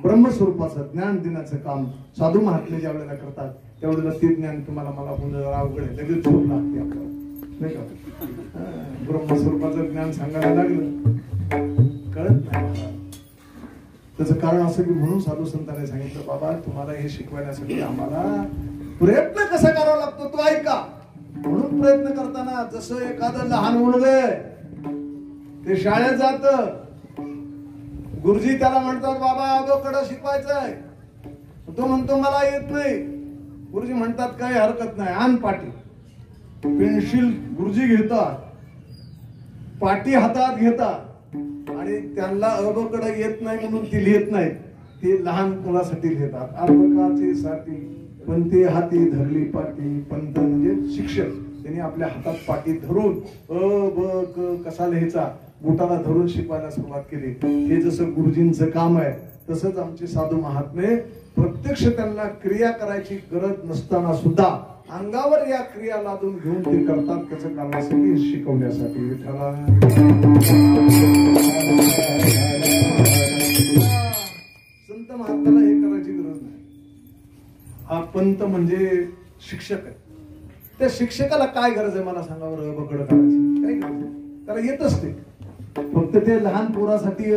ब्रह्मस्वरूपाचं ज्ञान देण्याचं काम साधू महात्मे ज्या वेळेला करतात त्यावेळेला ते ज्ञान तुम्हाला मला पुन्हा अवघड आहे, लगेच झोप लागते आपल्याला नाही का. ब्रह्मस्वरूपाचं ज्ञान सांगायला लागलं कळत नाही. त्याचं कारण असं की म्हणून साधू संतांनी सांगितलं, बाबा तुम्हाला हे शिकवण्यासाठी आम्हाला प्रयत्न कसा करावा लागतो तो ऐका. म्हणून प्रयत्न करताना जसं एखादं लहान मुलगा ते शाळेत जात, गुरुजी त्याला म्हणतात बाबा अगोकडं शिकवायचंय, तो म्हणतो मला येत नाही. गुरुजी म्हणतात काही हरकत नाही, आण पाटी. पेन्सिल गुरुजी घेतात, पाटी हातात घेतात आणि त्यांना अबकडं येत नाही म्हणून ती लिहित नाही, ते लहान मुलासाठी लिहितात. अबकाचे साठी पण ते हाती धरली पाटी. पंत म्हणजे शिक्षक, त्यांनी आपल्या हातात पाटी धरून अ ब क कसा लिहायचा बोटाला धरून शिकवायला सुरुवात केली. हे जसं गुरुजींचं काम आहे तसंच आमचे साधू महात्मे प्रत्यक्ष त्यांना क्रिया करायची गरज नसताना सुद्धा अंगावर या क्रिया लादून घेऊन ते करतात. त्याचं करण्यासाठी शिकवण्यासाठी. संत महात्म्याला हे करायची गरज नाही. हा पंत म्हणजे शिक्षक आहे. त्या शिक्षकाला काय गरज आहे मला सांगा बरं, बकड करायची काय गरज आहे, त्याला येतच ते. फक्त ते लहान पोरासाठी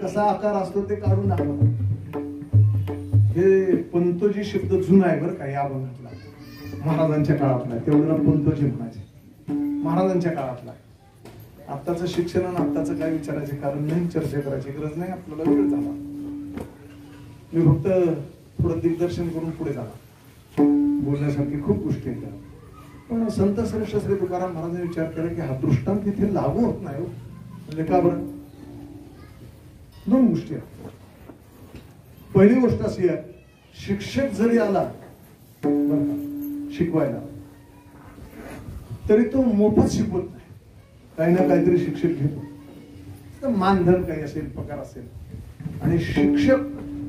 कसा आकार असतो ते काढून दाखवा. हे पंतोजी शब्द जुना आहे बरं का या अभंगातला, महाराजांच्या काळातला. तेवढ्याला पंतोजी म्हणायचे, महाराजांच्या काळातला. आत्ताचं शिक्षण आणि आत्ताचं काय विचारायचे कारण नाही, चर्चा करायची गरज नाही, आपल्याला वेळ झाला. मी फक्त थोडं दिग्दर्शन करून पुढे झाला. बोलण्यासारखी खूप गोष्टी आहेत. पण संत श्रेष्ठ श्री तुकाराम महाराजांनी विचार केला की हा दृष्टांत तिथे लागू होत नाही. म्हणजे का बरं? दोन गोष्टी आहेत. पहिली गोष्ट अशी आहे, शिक्षक जरी आला बरं का शिकवायला, तरी तो मोफत शिकवत नाही, काही ना काहीतरी शिक्षक घेतो. तर मानधन काही असेल, पगार असेल. आणि शिक्षक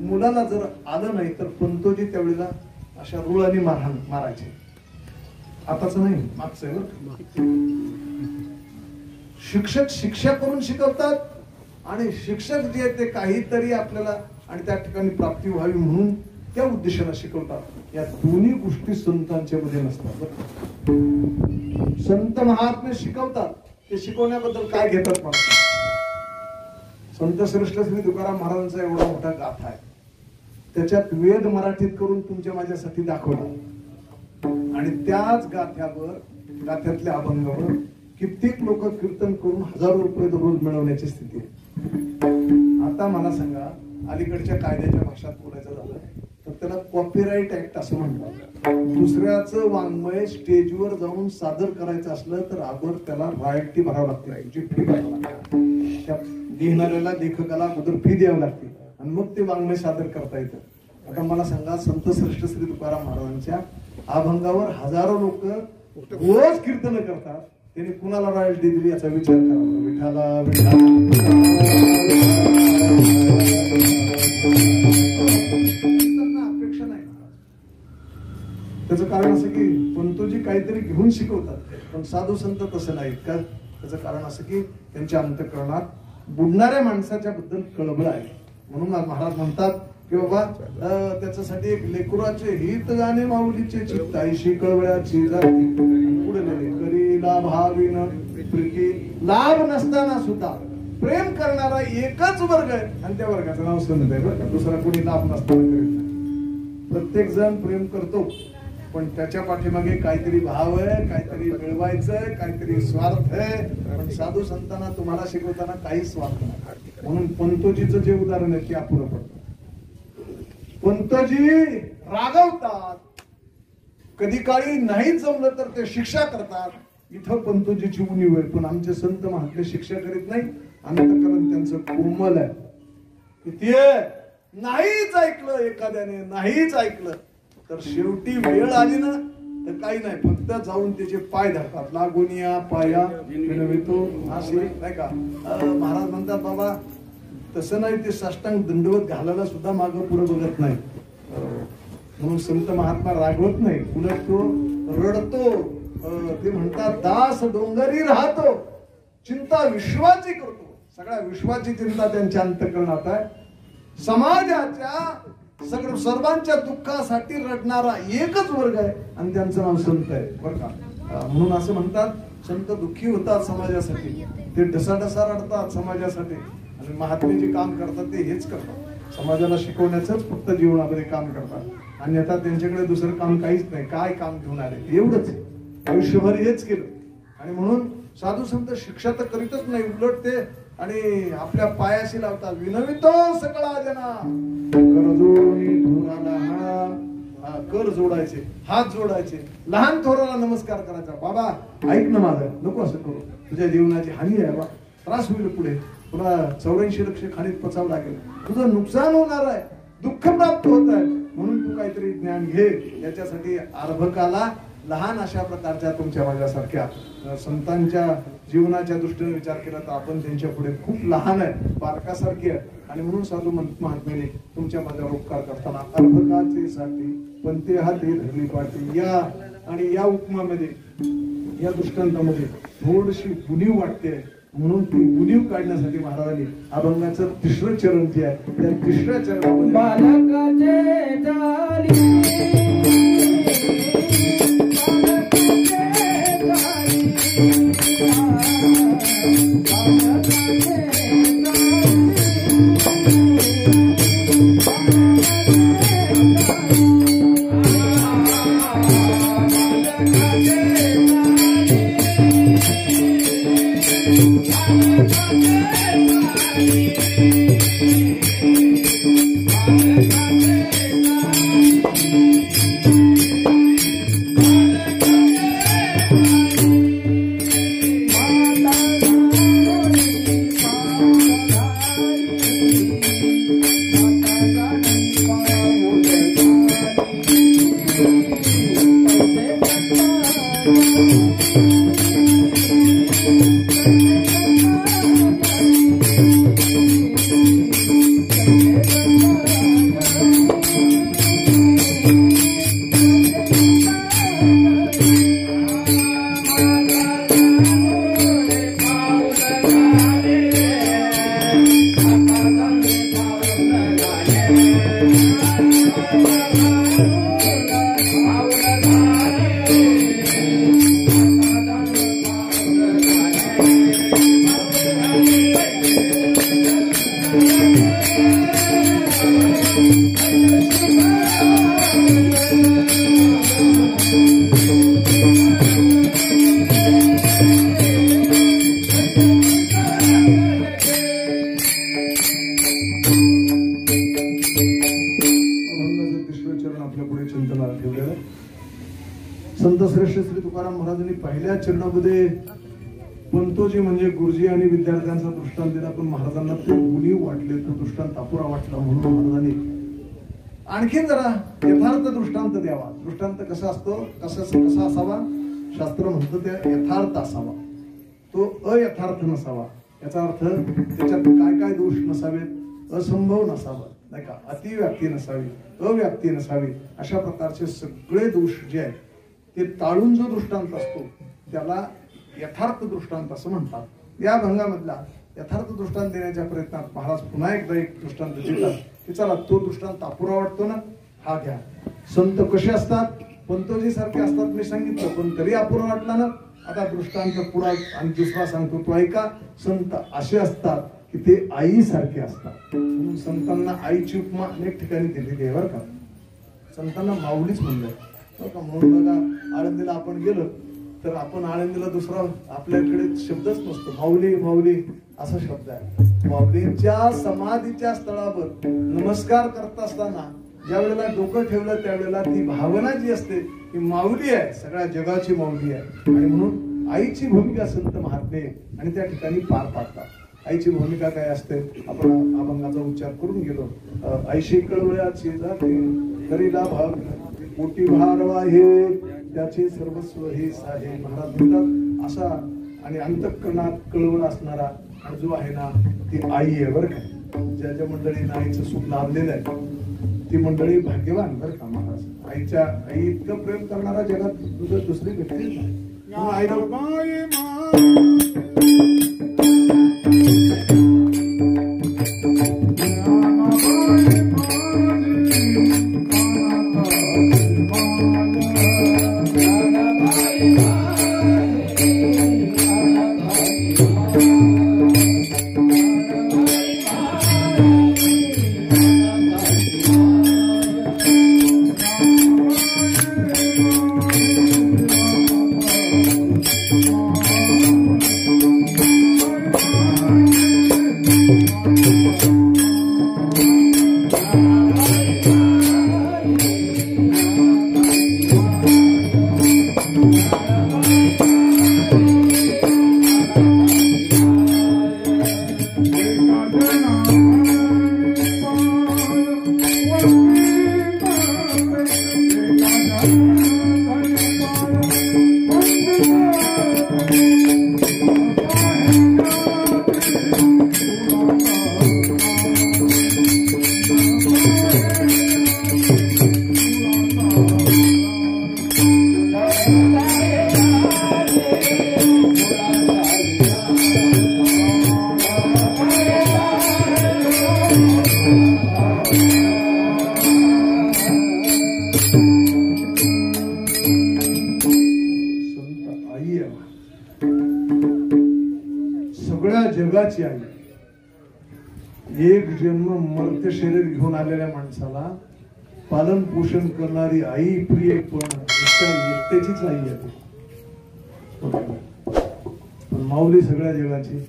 मुलाला जर आलं नाही तर पंतोजी त्यावेळेला अशा रुळाने मारायचे. आताच नाही, मागचं आहे. शिक्षक शिक्षा करून शिकवतात आणि शिक्षक जे ते काहीतरी आपल्याला आणि त्या ठिकाणी प्राप्ती व्हावी म्हणून त्या उद्देशाने शिकवतात. या दोन्ही गोष्टी संतांच्या मध्ये नसतात. संत महात्मे शिकवतात, ते शिकवण्याबद्दल काय घेतात मला? संत श्रेष्ठ श्री तुकाराम महाराजांचा एवढा मोठा गाथा आहे, त्याच्यात वेद मराठीत करून तुमच्या माझ्यासाठी दाखवला. आणि त्याच गाथ्यातल्या अभंगावर कित्येक लोक कीर्तन करून हजारो रुपये दररोज मिळवण्याची स्थिती आहे. आता मला सांगा, अलीकडच्या कायद्याच्या भाषेत बोलायचं झालं तर त्याला कॉपीराईट ऍक्ट असं म्हणतात. दुसऱ्याचं वाङ्मय स्टेजवर जाऊन सादर करायचं असलं तर अगोदर त्याला रॉयल्टी भरावं लागते, जी फी भरावं लागते. त्या लिहिणाऱ्याला, लेखकाला अगोदर फी द्यावी लागते आणि मग ते वाङ्मय सादर करता येतं. आता मला सांगा, संत श्रेष्ठ श्री तुकाराम महाराजांच्या अभंगावर हजारो लोक रोज कीर्तन करतात, त्यांनी कुणाला रॉयल्टी दिली याचा विचार करावा. विठाला अपेक्षा नाही. त्याचं कारण असं की पंतोजी काहीतरी घेऊन शिकवतात, पण साधू संत तसं नाहीत का? त्याचं कारण असं की त्यांच्या अंतःकरणात बुडणाऱ्या माणसाच्या बद्दल कळबळ आहे. म्हणून महाराज म्हणतात की बाबा त्याच्यासाठी एक लेकराचे हित गाणे माऊलीचे चित्ताईशी कळवळ्याची जाती पुढे करी लाभाविन प्रीती. लाभ नसताना सुद्धा प्रेम करणारा एकच वर्ग आहे आणि त्या वर्गाचं नाव संत आहे बरं का. दुसरा कोणी लाभ नसताना करीत नाही. प्रत्येक जण प्रेम करतो, पण त्याच्या पाठीमागे काहीतरी भाव आहे, काहीतरी मिळवायचंय, काहीतरी स्वार्थ आहे. पण साधू संतांना तुम्हाला शिकवताना काही स्वार्थ नाही. म्हणून पंतोजीचं जे उदाहरण आहे ते अपुरं पडतं. पंतोजी रागवतात, कधी काळी नाही जमलं तर ते शिक्षा करतात. इथं पंतोजीची उणीव आहे. पण आमचे संत महात्मे शिक्षा करीत नाही, अंतःकरण त्यांचं कोमल आहे. किती नाहीच ऐकलं एखाद्याने, नाहीच ऐकलं तर शेवटी वेळ आली ना तर काही नाही, फक्त जाऊन त्याचे पाय धरतात. लागोनिया पाया विनवितो असे नाही का. महाराज म्हणतात बाबा तसं नाही, ते साष्टांग दंडवत घालायला सुद्धा मागं पुढे बघत नाही. म्हणून संत महात्मा रागवत नाही, उलट तो रडतो. ते म्हणतात दास डोंगरी राहतो, चिंता विश्वाची करतो. सगळ्या विश्वाची चिंता त्यांच्या अंतःकरणात आहे. समाजाच्या सर्वांच्या दुःखासाठी रडणारा एकच वर्ग आहे आणि त्यांचं नाव संत आहे बरं का. म्हणून असं म्हणतात, संत दुःखी होतात समाजासाठी, ते ढसाढसा रडतात समाजासाठी. आणि महात्मे जे काम करतात ते हेच करतात, समाजाला शिकवण्याचंच फक्त जीवनामध्ये काम करतात. अन्यथा त्यांच्याकडे दुसरं काम काहीच नाही. काय काम घेऊन आले एवढंच, आयुष्यभर हेच केलं. आणि म्हणून साधू संत शिक्षा तर करीतच नाही, उलट ते आणि आपल्या पायाशी लावतात. विनवितो सकळा जना करजोडी थोराला, कर जोडायचे, हात जोडायचे, लहान थोराला नमस्कार करायचा. बाबा ऐक ना माझं, नको असं करू, तुझ्या जीवनाची हानी आहे बा, त्रास होईल पुढे, तुला 84 लक्ष खाणीत पचावं लागेल, तुझं नुकसान होणार आहे, दुःख प्राप्त होत आहे. म्हणून तू काहीतरी ज्ञान घे. याच्यासाठी अर्भकाला लहान अशा प्रकारच्या तुमच्या माझ्यासारख्या संतांच्या जीवनाच्या दृष्टीने विचार केला तर आपण त्यांच्या पुढे खूप लहान आहे, बारकासारखी आहे. आणि म्हणून साधू महात्म्याने तुमच्या माझ्यावर उपकार करताना अर्भकाचे साठी पंते हाती धरली पाठी या आणि या उपमामध्ये, या दृष्टांतामध्ये थोडीशी उणीव वाटते. म्हणून ती उणीव काढण्यासाठी महाराजांनी अभंगाचं 3रं चरण जे आहे त्या 3ऱ्या चरणामध्ये बालकाचे संत श्रेष्ठ श्री तुकाराम महाराजांनी पहिल्या चरणामध्ये पंतोजी म्हणजे गुरुजी आणि विद्यार्थ्यांचा दृष्टांत दिला, पण महाराजांना ते गुणी वाटले, तो दृष्टांत अपुरा वाटला, म्हणून महाराजांनी आणखीन जरा यथार्थ दृष्टांत द्यावा. दृष्टांत कसा असतो, कसा असावा, शास्त्र म्हणतं ते यथार्थ असावा, तो अयथार्थ नसावा. याचा अर्थ त्याच्यात काय काय दोष नसावेत, असंभव नसावा, नाही का, अतिव्याप्ती नसावी, अव्याप्ती नसावी, अशा प्रकारचे सगळे दोष जे आहेत ते टाळून जो दृष्टांत असतो त्याला यथार्थ दृष्टांत असं म्हणतात. या भंगामधला यथार्थ दृष्टांत देण्याच्या प्रयत्नात महाराज पुन्हा एकदा एक दृष्टांत देतात की चला तो दृष्टांत अपुरा वाटतो ना, हा घ्या. संत कसे असतात, पंतोजी सारखे असतात मी सांगितलं, पण तरी अपुरा वाटला ना. आता दृष्टांत पुढा आणि दुसरा सांगतो तो ऐका. संत असे असतात की ते आई सारखे असतात, म्हणून संतांना आईची उपमा अनेक ठिकाणी दिलेली आहे बरं का. संतांना माऊलीच म्हणलं बरं का. म्हणून बघा आळंदीला आपण गेलो तर आपण आळंदीला दुसरा आपल्याकडे शब्दच नसतो, माऊली माऊली असा शब्द आहे. माऊलींच्या समाधीच्या स्थळावर नमस्कार करत असताना ज्या वेळेला डोकं ठेवलं त्यावेळेला ती भावना जी असते ती माऊली आहे, सगळ्या जगाची माऊली आहे. आणि म्हणून आईची भूमिका संत महात्मे आणि त्या ठिकाणी पार पाडतात. आईची भूमिका काय असते आपण अभंगाचा उच्चार करून गेलो. आईशी कळवळ्याची जाते करीला भाग पोटी भारवा हे त्याचे सर्वस्व हे साहे. महाराज म्हणतात असा आणि अंतःकरणात कळवळ असणारा आणि जो आहे ना ती आई आहे बरं का. ज्या ज्या मंडळींना आईचं सुख लाभलेलं आहे ती मंडळी भाग्यवान बरं का. महाराज आईच्या आई इतकं प्रेम करणारा जगात दुसरी व्यक्ती नाही. आईला सगळ्या जगाची आई. एक जन्म मर्त्य शरीर घेऊन आलेल्या माणसाला पालन पोषण करणारी आई प्रिय पण एकट्याचीच आई आहे. पण माऊली सगळ्या जगाची.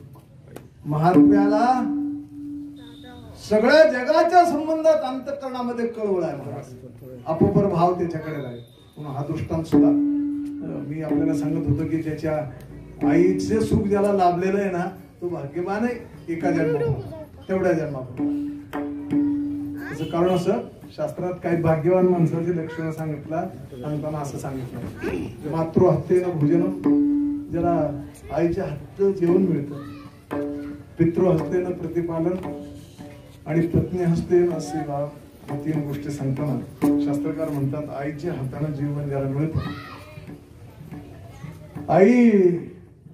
महात्म्याला सगळ्या जगाच्या संबंधात अंतःकरणामध्ये कळवळ आहे महाराज. अपोपर भाव त्याच्याकडे आहे. म्हणून हा दृष्टांत सुद्धा मी आपल्याला सांगत होतो की ज्याच्या आईचे सुख ज्याला लाभलेलं आहे ना तो भाग्यवान आहे एका जन्मात तेवढ्या जन्मात. त्याचं कारण असं शास्त्रात काही भाग्यवान माणसाचे लक्षणं सांगताना असं सांगितलं मातृहत्येनं भोजन ज्याला आईच्या हातचं जेवण मिळतं, पितृहस्तेनं प्रतिपालन आणि पत्नी हस्तेनं सेवा या तीन गोष्टी सांगताना शास्त्रकार म्हणतात आईच्या हातानं जीवन ज्याला मिळतं. आई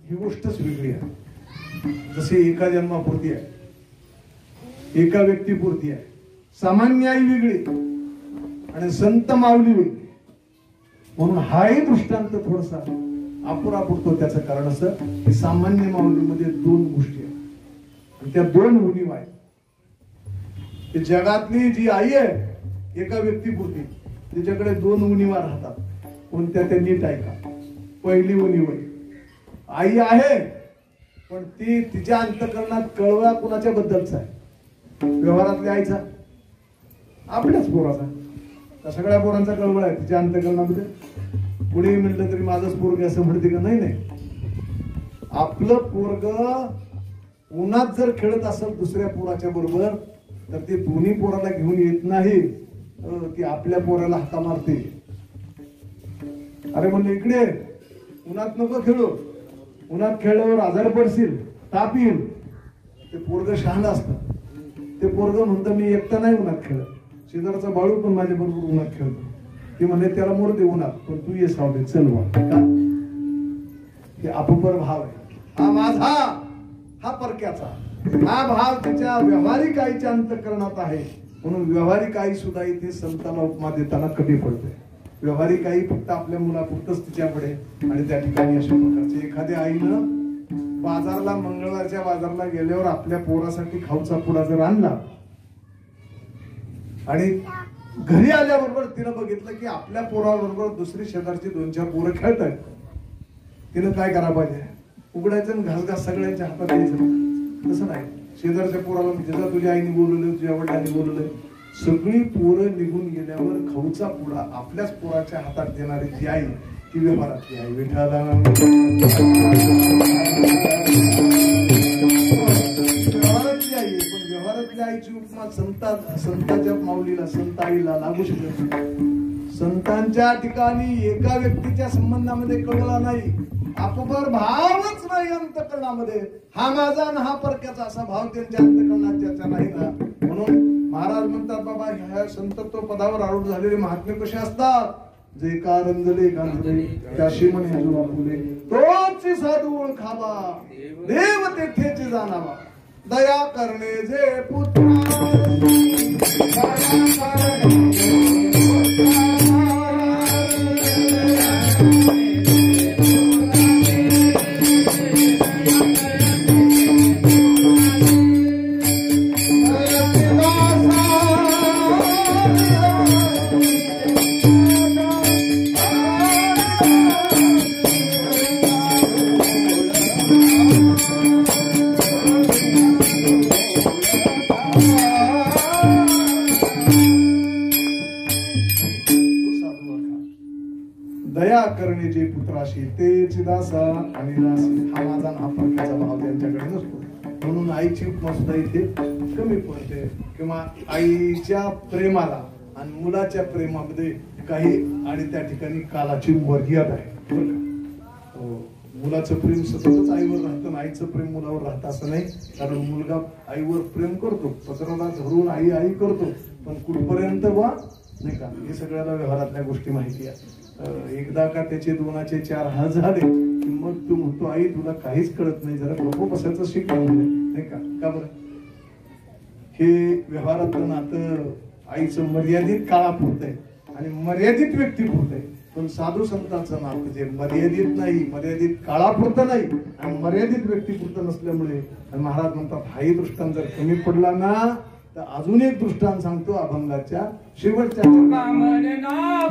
ही गोष्टच वेगळी आहे. जशी एका जन्मापुरती आहे, एका व्यक्तीपुरती आहे. सामान्य आई वेगळी आणि संत माऊली वेगळी. म्हणून हाही दृष्टांत थोडासा अपुरा पुरतो. त्याचं कारण असं की सामान्य माऊलीमध्ये दोन गोष्टी आहेत आणि त्या दोन उणीवा आहेत. ते जगातली जी आई आहे एका व्यक्तीपुरती तिच्याकडे दोन उणीवा राहतात. कोणत्या त्या नीट ऐका. पहिली उणीव आई आहे पण ती तिच्या अंतःकरणात कळवा कुणाच्या बद्दलचा आहे? व्यवहारातल्या आईचा, आपल्याच पोराचा. त्या सगळ्या पोरांचा कळवळ आहे तिच्या अंतःकरणामध्ये. पुढे म्हटलं तरी माझंच पोरग असं म्हणते का? नाही नाही, आपलं पोरग उन्हात जर खेळत असेल दुसऱ्या पोराच्या बरोबर तर ते दोन्ही पोराला घेऊन येत नाही, ती आपल्या पोराला हाका मारते. अरे म्हणलं इकडे उन्हात नको खेळू, उन्हात खेळल्यावर आजार पडशील, ताप येईल. ते पोरग शहाण असतं. ते पोरग म्हणतं मी एकटा नाही उन्हात खेळत, शेजारचा बाळू पण माझ्या बरोबर उन्हात खेळतो. ते म्हणले त्याला मोर दे उन्हात पण तू ये सावले चल वा. हे अपुपर भाव आहे. हा माझा, हा परक्याचा. हा भाव त्याच्या व्यावहारिक आईच्या अंतःकरणात आहे. म्हणून व्यावहारिक आई सुद्धा इथे संतांना उपमा देताना कमी पडते. व्यावहारिक आई फक्त आपल्या मुलापुरतच तिच्याकडे आणि त्या ठिकाणी अशा प्रकारचे. एखाद्या आईनं बाजारला मंगळवारच्या बाजारला गेल्यावर आपल्या पोरासाठी खाऊचा पुडा जर आणला आणि घरी आल्याबरोबर तिनं बघितलं की आपल्या पोराबरोबर दुसरी शेजारची 2-4 पोरं खेळत आहेत, तिनं काय करायला पाहिजे? उघडायचं आणि घास घास सगळ्यांच्या हातात द्यायचं. तसं नाही. शेजारच्या पोराला ज्याचा तुझ्या आईने बोलवलं, तुझ्या वडिलांनी बोलवलंय, सगळी पोरं निघून गेल्यावर खाऊचा पुडा आपल्याच पोराच्या हातात देणारी जी आई ती व्यवहारातली आई. विठाला व्यवहारातली आई. पण व्यवहारातल्या आईची उपमा संतांच्या माऊलीला, संत आईला लागू शकत नाही. संतांच्या ठिकाणी एका व्यक्तीच्या संबंधामध्ये कळला नाही, अपुपर भावच नाही अंतःकरणामध्ये. हा माझा आणि हा परक्याचा असा भाव त्यांच्या अंतःकरणात ज्याचा नाही ना. म्हणून महाराज म्हणतात बाबा ह्या संतत्व पदावर आरूढ झालेले महात्मे कसे असतात? जे का रंजले गांजले त्याशी म्हणे बापुले, तोच साधू ओळखावा देव तेथेचे जाणावा. दया करणे जे पुत्र दया करणे जे पुत्राशी तेच दासा आणि दासी. हा माझा हा परक्याचा भाव त्यांच्याकडे नसतो. म्हणून आईची उपमा सुद्धा इथे कमी पडते. किंवा आईच्या प्रेमाला आणि मुलाच्या प्रेमामध्ये काही आणि त्या ठिकाणी कालाची मर्यादा आहे. मुलाचं प्रेम सततच आईवर राहतं, आईचं प्रेम मुलावर राहतं असं नाही. कारण मुलगा आईवर प्रेम करतो, पत्राला धरून आई आई करतो, पण कुठपर्यंत वा नाही का, हे सगळ्याला व्यवहारातल्या गोष्टी माहिती आहे. एकदा का त्याचे 2चे 4 हात झाले की मग तू म्हणतो आई तुला काहीच कळत नाही, जरा गप्प बसायचं शिक नाही का. का बरं? हे व्यवहारातलं नातं आईचं मर्यादित काळापुरतं आहे आणि मर्यादित व्यक्तीपुरतं आहे. पण साधू संतांचं नातं जे मर्यादित नाही, मर्यादित काळापुरतं नाही आणि मर्यादित व्यक्तीपुरतं नसल्यामुळे महाराज म्हणतात हाही दृष्टांत जर कमी पडला ना तर अजून एक दृष्टांत सांगतो अभंगाच्या शेवटच्या. नाव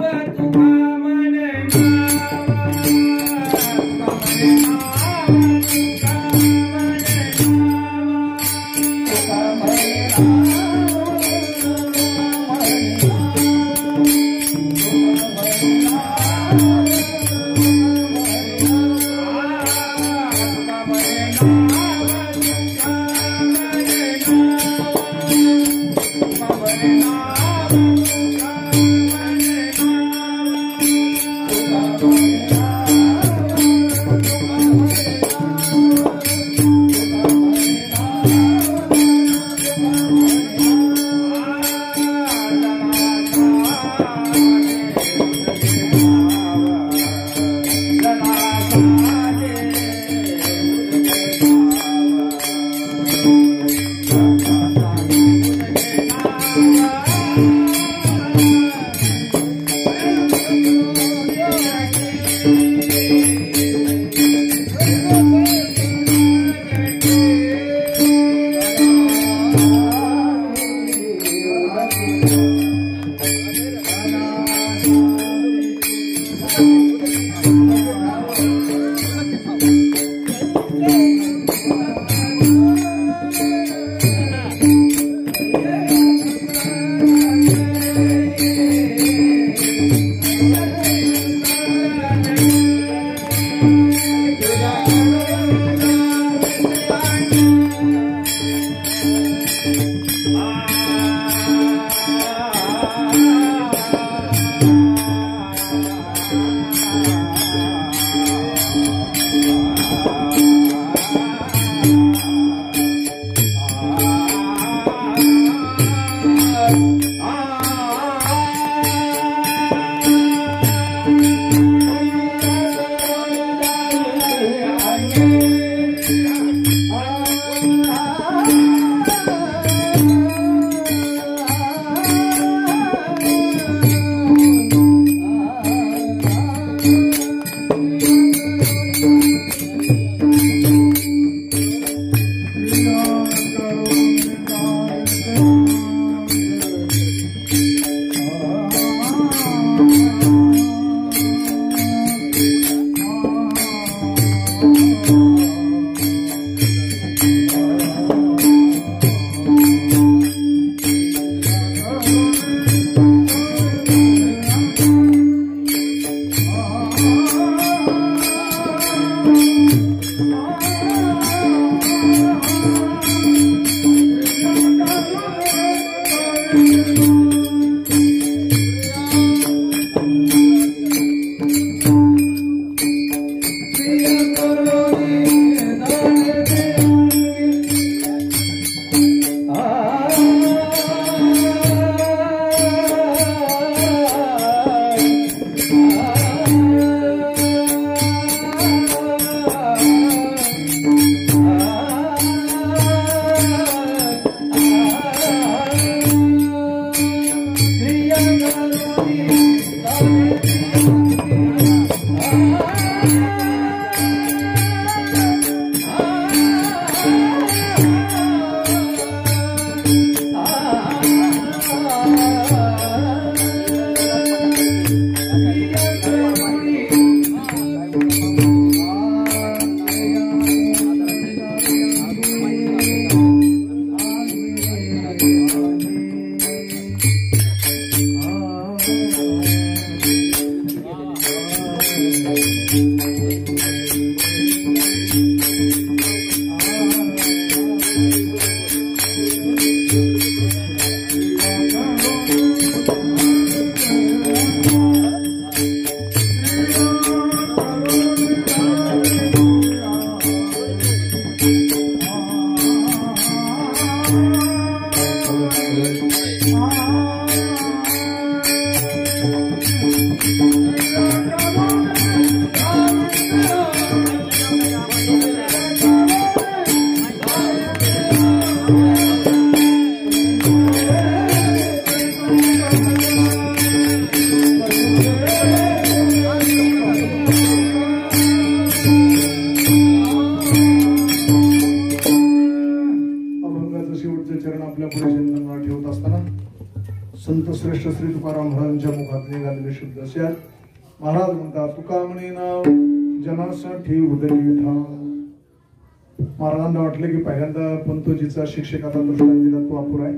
संत श्रेष्ठ श्री तुकाराम महाराजांच्या मुखात निघालेले शब्द असे आहेत. महाराज म्हणतात, तुका म्हणे नाव जनासाठी उदरी ठाव. महाराजांना वाटलं की पहिल्यांदा पंतोजीचा शिक्षकाचा दृष्टांत दिला तो अपुरा आहे.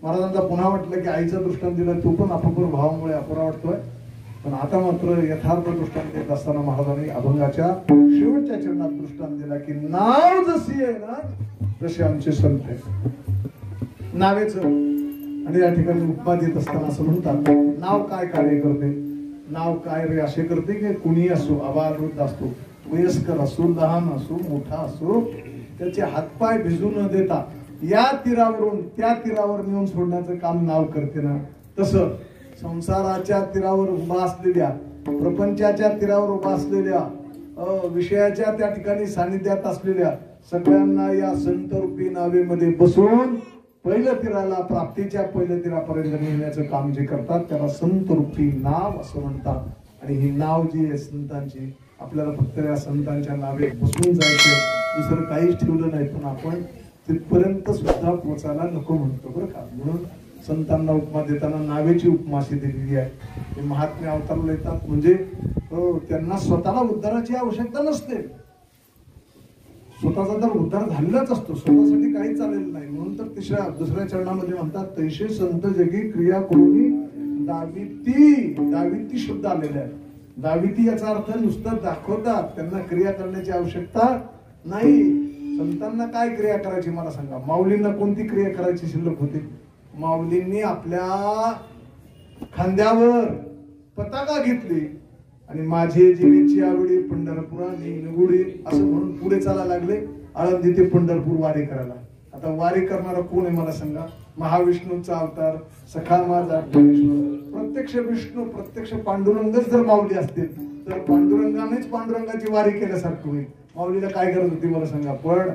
महाराजांना पुन्हा वाटलं की आईचा दृष्टांत दिला तो पण अपुर भावामुळे अपुरा वाटतोय. पण आता मात्र यथार्थ दृष्टांत देत असताना महाराजांनी अभंगाच्या शेवटच्या चरणात दृष्टांत दिला की नाव जशी आहे ना तसे आमचे संत आहेत. नावेचं आणि या ठिकाणी उपमा देत असताना असं म्हणतात, नाव काय कार्य करते, नाव काय रे असे करते की कुणी असो, अबालवृद्ध असतो, वयस्कर असो, लहान असो, मोठा असो, त्याचे हातपाय भिजू न देता या तीरावरून त्या तीरावर नेऊन सोडण्याचं काम नाव करते ना. तसं संसाराच्या तीरावर उभा असलेल्या, प्रपंचाच्या तीरावर उभा असलेल्या, विषयाच्या त्या ठिकाणी सानिध्यात असलेल्या सगळ्यांना या संत रूपी नावेमध्ये बसवून पहिल्या तीराला, प्राप्तीच्या पहिल्या तीरापर्यंत नेण्याचं काम जे करतात त्याला संत रूपी नाव असं म्हणतात. आणि ही नाव जी आहे संतांची, आपल्याला फक्त या संतांच्या नावे बसून जायचं, दुसरं काहीच ठेवलं नाही, पण आपण तिथपर्यंत सुद्धा पोचायला नको म्हणतो बरं का. म्हणून संतांना उपमा देताना नावेची उपमा अशी दिलेली आहे. ते महात्मे अवताराला येतात म्हणजे त्यांना स्वतःला उद्धाराची आवश्यकता नसते. स्वतःचा तर उद्धार झालेलाच असतो, स्वतःसाठी काहीच चाललेलं नाही. म्हणून तर दुसऱ्या चरणामध्ये म्हणतात, तैसे संत जगी क्रिया करून दाविती शब्द आलेले आहे. दाविती याचा अर्थ नुसतं दाखवतात, त्यांना क्रिया करण्याची आवश्यकता नाही. संतांना काय क्रिया करायची मला सांगा. माऊलींना कोणती क्रिया करायची शिल्लक होती? माऊलींनी आपल्या खांद्यावर पताका घेतली आणि माझे जीवेची आवडी पंढरपुरा निगुडी असं म्हणून पुढे चालायला लागले. आळंदी ते पंढरपूर वारी करायला. आता वारी करणारा कोण आहे मला सांगा? महाविष्णूचा अवतार, सखा माझा प्रत्यक्ष विष्णू, प्रत्यक्ष पांडुरंगच जर माऊली असतील तर पांडुरंगानेच पांडुरंगाची वारी केल्यासारखं होईल. माऊलीला काय गरज होती मला सांगा? पण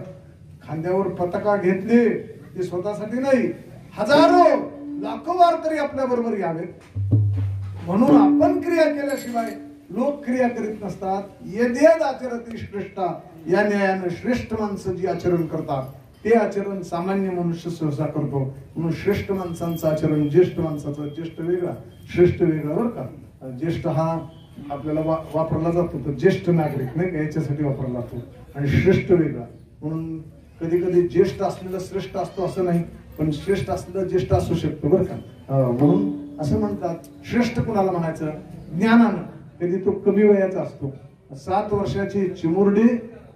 खांद्यावर पताका घेतली, ते स्वतःसाठी नाही, हजारो लाखो वारकरी आपल्या बरोबर यावेत म्हणून आपण क्रिया केल्याशिवाय लोक क्रिया करीत नसतात. यदेद आचरती श्रेष्ठा, या न्यायानं श्रेष्ठ माणसं जी आचरण करतात ते आचरण सामान्य मनुष्य सहसा करतो. म्हणून श्रेष्ठ माणसांचं आचरण, ज्येष्ठ माणसाचं, ज्येष्ठ वेगळा श्रेष्ठ वेगळा बरं का. ज्येष्ठ हा आपल्याला वापरला जातो, तर ज्येष्ठ नागरिक नाही का याच्यासाठी वापरला जातो, आणि श्रेष्ठ वेगळा. म्हणून कधी कधी ज्येष्ठ असलेलं श्रेष्ठ असतो असं नाही, पण श्रेष्ठ असलेलं ज्येष्ठ असू शकतो बरं का. म्हणून असं म्हणतात, श्रेष्ठ कुणाला म्हणायचं? ज्ञानानं. कधी तो कमी वयाचा असतो. 7 वर्षाची चिमुरडी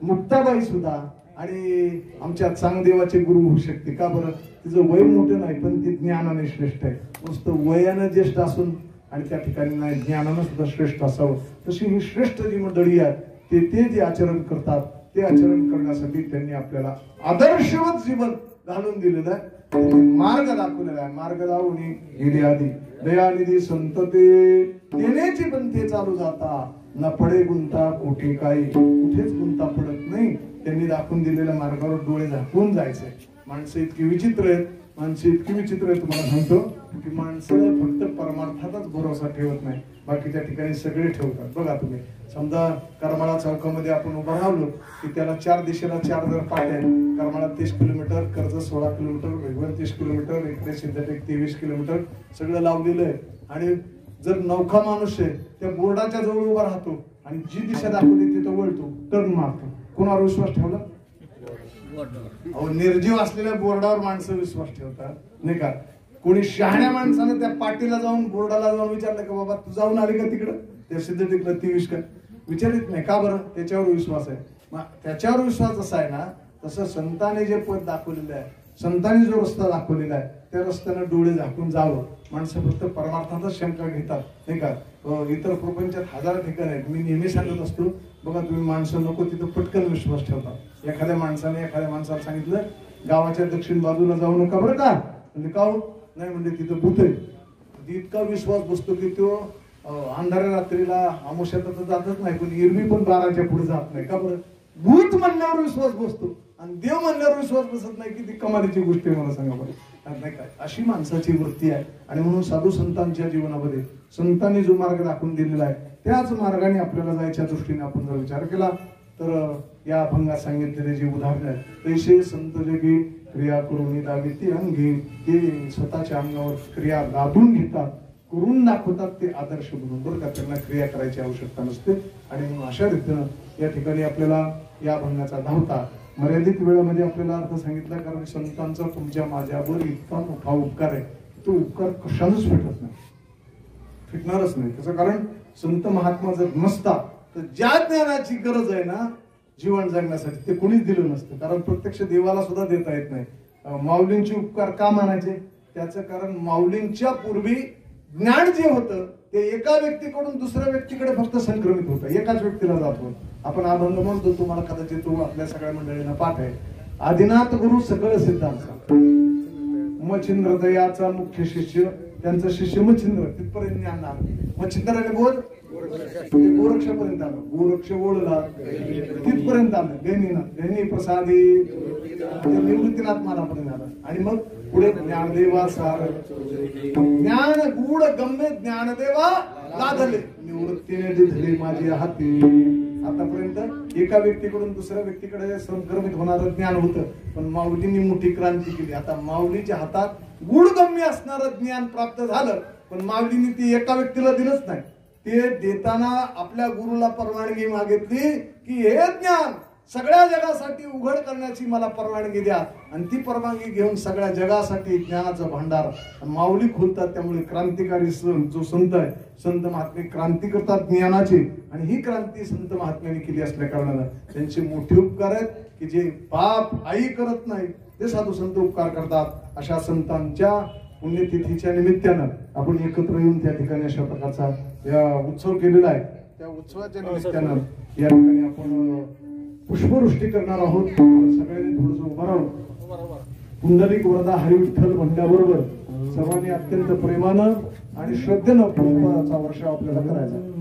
मुक्ताबाई सुद्धा आणि आमच्या चांगदेवाचे गुरु होऊ शकते. का बरं? तिचं वय मोठं नाही, पण ती ज्ञानाने श्रेष्ठ आहे. नुसतं वयानं ज्येष्ठ असून आणि त्या ठिकाणी नाही, ज्ञानानं सुद्धा श्रेष्ठ असावं. तशी ही श्रेष्ठ जी मंडळी आहेत ते जे आचरण करतात ते आचरण करण्यासाठी त्यांनी आपल्याला आदर्शवत जीवन घालून दिलेलं आहे. मार्ग दाखवलेला आहे. मार्ग दाखवून गेली आधी दयानिधी संत ते देण्याची पण ते चालू जाता, न पडे गुंता कोठे काही, कुठेच गुंता पडत नाही. त्यांनी दाखवून दिलेल्या मार्गावर डोळे झाकून जायचंय. माणसं इतकी विचित्र आहेत, माणसं इतकी विचित्र आहेत तुम्हाला सांगतो की माणसं फक्त परमार्थातच भरोसा ठेवत नाही, बाकीच्या ठिकाणी सगळे ठेवतात. बघा तुम्ही समजा करमाळा चौकामध्ये आपण उभं राहिलो की त्याला 4 दिशेला 4 जर पाट्या, करमाळा 30 किलोमीटर, कर्ज 16 किलोमीटर, वेगवेगळं 30 किलोमीटर, इकडे सिद्धटेक 23 किलोमीटर सगळं लावलेलं आहे. आणि जर नौखा माणूस आहे त्या बोर्डाच्या जवळ उभा राहतो आणि जी दिशा दाखवली तिथं वळतो, टर्न मारतो. कोणावर विश्वास ठेवला? अहो निर्जीव असलेल्या बोर्डावर माणसं विश्वास ठेवतात नाही का. कोणी शहाण्या माणसानं त्या पाटीला जाऊन बोर्डाला जाऊन विचारलं का बाबा तू जाऊन आली का तिकडं त्या सिद्ध टिकलं ती विष विचारित नाही का बरं. त्याच्यावर विश्वास आहे. मग त्याच्यावर विश्वास असा आहे ना तसं संतांनी जे पद दाखवलेलं आहे संतांनी जो रस्ता दाखवलेला आहे त्या रस्त्यानं डोळे झाकून जावं. माणसं फक्त परमार्थाचाच शंका घेतात नाही का. इतर प्रपंचात हजार ठिकाण आहेत. मी नेहमी सांगत असतो बघा तुम्ही माणसं नको तिथं पटकन विश्वास ठेवतात. एखाद्या माणसाला सांगितलं गावाच्या दक्षिण बाजूला जाऊ नका बरं का. म्हणजे का हो नाही म्हणजे तिथं भूत आहे. इतका विश्वास बसतो की तो अंधाऱ्या रात्रीला आमुष्यात तर जातच नाही पण एरवी पण 12च्या पुढे जात नाही का बरं. भूत म्हणल्यावर विश्वास बसतो आणि देव म्हणल्यावर विश्वास बसत नाही. किती कमालीची गोष्ट आहे मला सांगा बरं नाही काय. अशी माणसाची वृत्ती आहे. आणि म्हणून साधू संतांच्या जीवनामध्ये संतांनी जो मार्ग दाखवून दिलेला आहे त्याच मार्गाने आपल्याला जायच्या दृष्टीने आपण जर विचार केला तर या अभंगात सांगितलेले जे उदाहरण आहे तैसे संत जगी क्रिया करून दाविती अंगी ते स्वतःच्या अंगावर क्रिया लादून घेतात करून दाखवतात ते आदर्श म्हणून बरं का. त्यांना क्रिया करायची आवश्यकता नसते. आणि म्हणून अशा रीतीनं या ठिकाणी आपल्याला या अभंगाचा धावता मर्यादित वेळामध्ये आपल्याला अर्थ सांगितला. कारण संतांचा तुमच्या माझ्यावर इतका मोठा उपकार आहे तो उपकार कशानच फिटत नाही फिटणारच नाही. त्याचं कारण संत महात्मा जर नसता तर ज्या ज्ञानाची गरज आहे ना जीवन जगण्यासाठी ते कोणीच दिलं नसतं. कारण प्रत्यक्ष देवाला सुद्धा देता येत नाही. माऊलींचे उपकार का मानायचे त्याचं कारण माऊलींच्या पूर्वी ज्ञान जे होतं ते एका व्यक्तीकडून दुसऱ्या व्यक्तीकडे फक्त संक्रमित होतं. एकाच व्यक्तीला जात होत. आपण अभंग म्हणतो तुम्हाला कदाचित तो आपल्या सगळ्या मंडळींना पाठ आहे. आदिनाथ गुरु सकळ सिद्धांचा मच्छिंद्र दयाचा मुख्य शिष्य त्यांचं शिष्य मच्छिंद्र तिथपर्यंत ज्ञान आलं. मच्छिंद्राने बोल गोरक्षपर्यंत आलं. गोरक्ष बोलला तिथपर्यंत आलं. गैनी प्रसादी निवृत्तीनाथ महारापर्यंत आलं. आणि मग पुढे ज्ञानदेवा सार ज्ञान गूढ गम्य ज्ञानदेवा लादले निवृत्तीने दिधले माझे हाती. आतापर्यंत एका व्यक्तीकडून दुसऱ्या व्यक्तीकडे संक्रमित होणारं ज्ञान होतं पण माऊलींनी मोठी क्रांती केली. आता माऊलीच्या हातात गूढगम्य असणारं ज्ञान प्राप्त झालं पण माऊलींनी ती एका व्यक्तीला दिलंच नाही. ते देताना आपल्या गुरुला परवानगी मागितली की हे ज्ञान सगळ्या जगासाठी उघड करण्याची मला परवानगी द्या. आणि ती परवानगी घेऊन सगळ्या जगासाठी ज्ञानाचं भांडार माऊली खोलतात. त्यामुळे क्रांतिकारी जो संत आहे संत महात्मे क्रांती करतात ज्ञानाची. आणि ही क्रांती संत महात्म्यांनी केली असल्या कारणानं त्यांचे मोठे उपकार आहेत की जे पाप आई करत नाही ते साधू संत उपकार करतात. अशा संतांच्या पुण्यतिथीच्या निमित्तानं आपण एकत्र येऊन त्या ठिकाणी अशा प्रकारचा या उत्सव केलेला आहे. त्या उत्सवाच्या निमित्तानं या ठिकाणी आपण पुष्पवृष्टी करणार आहोत. सगळ्यांनी थोडस उभं राहून पुंडलिक वरदा हरी विठ्ठल म्हणल्याबरोबर सर्वांनी अत्यंत प्रेमानं आणि श्रद्धेनं पुष्पाचा वर्षाव आपल्याला करायचा.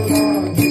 देवा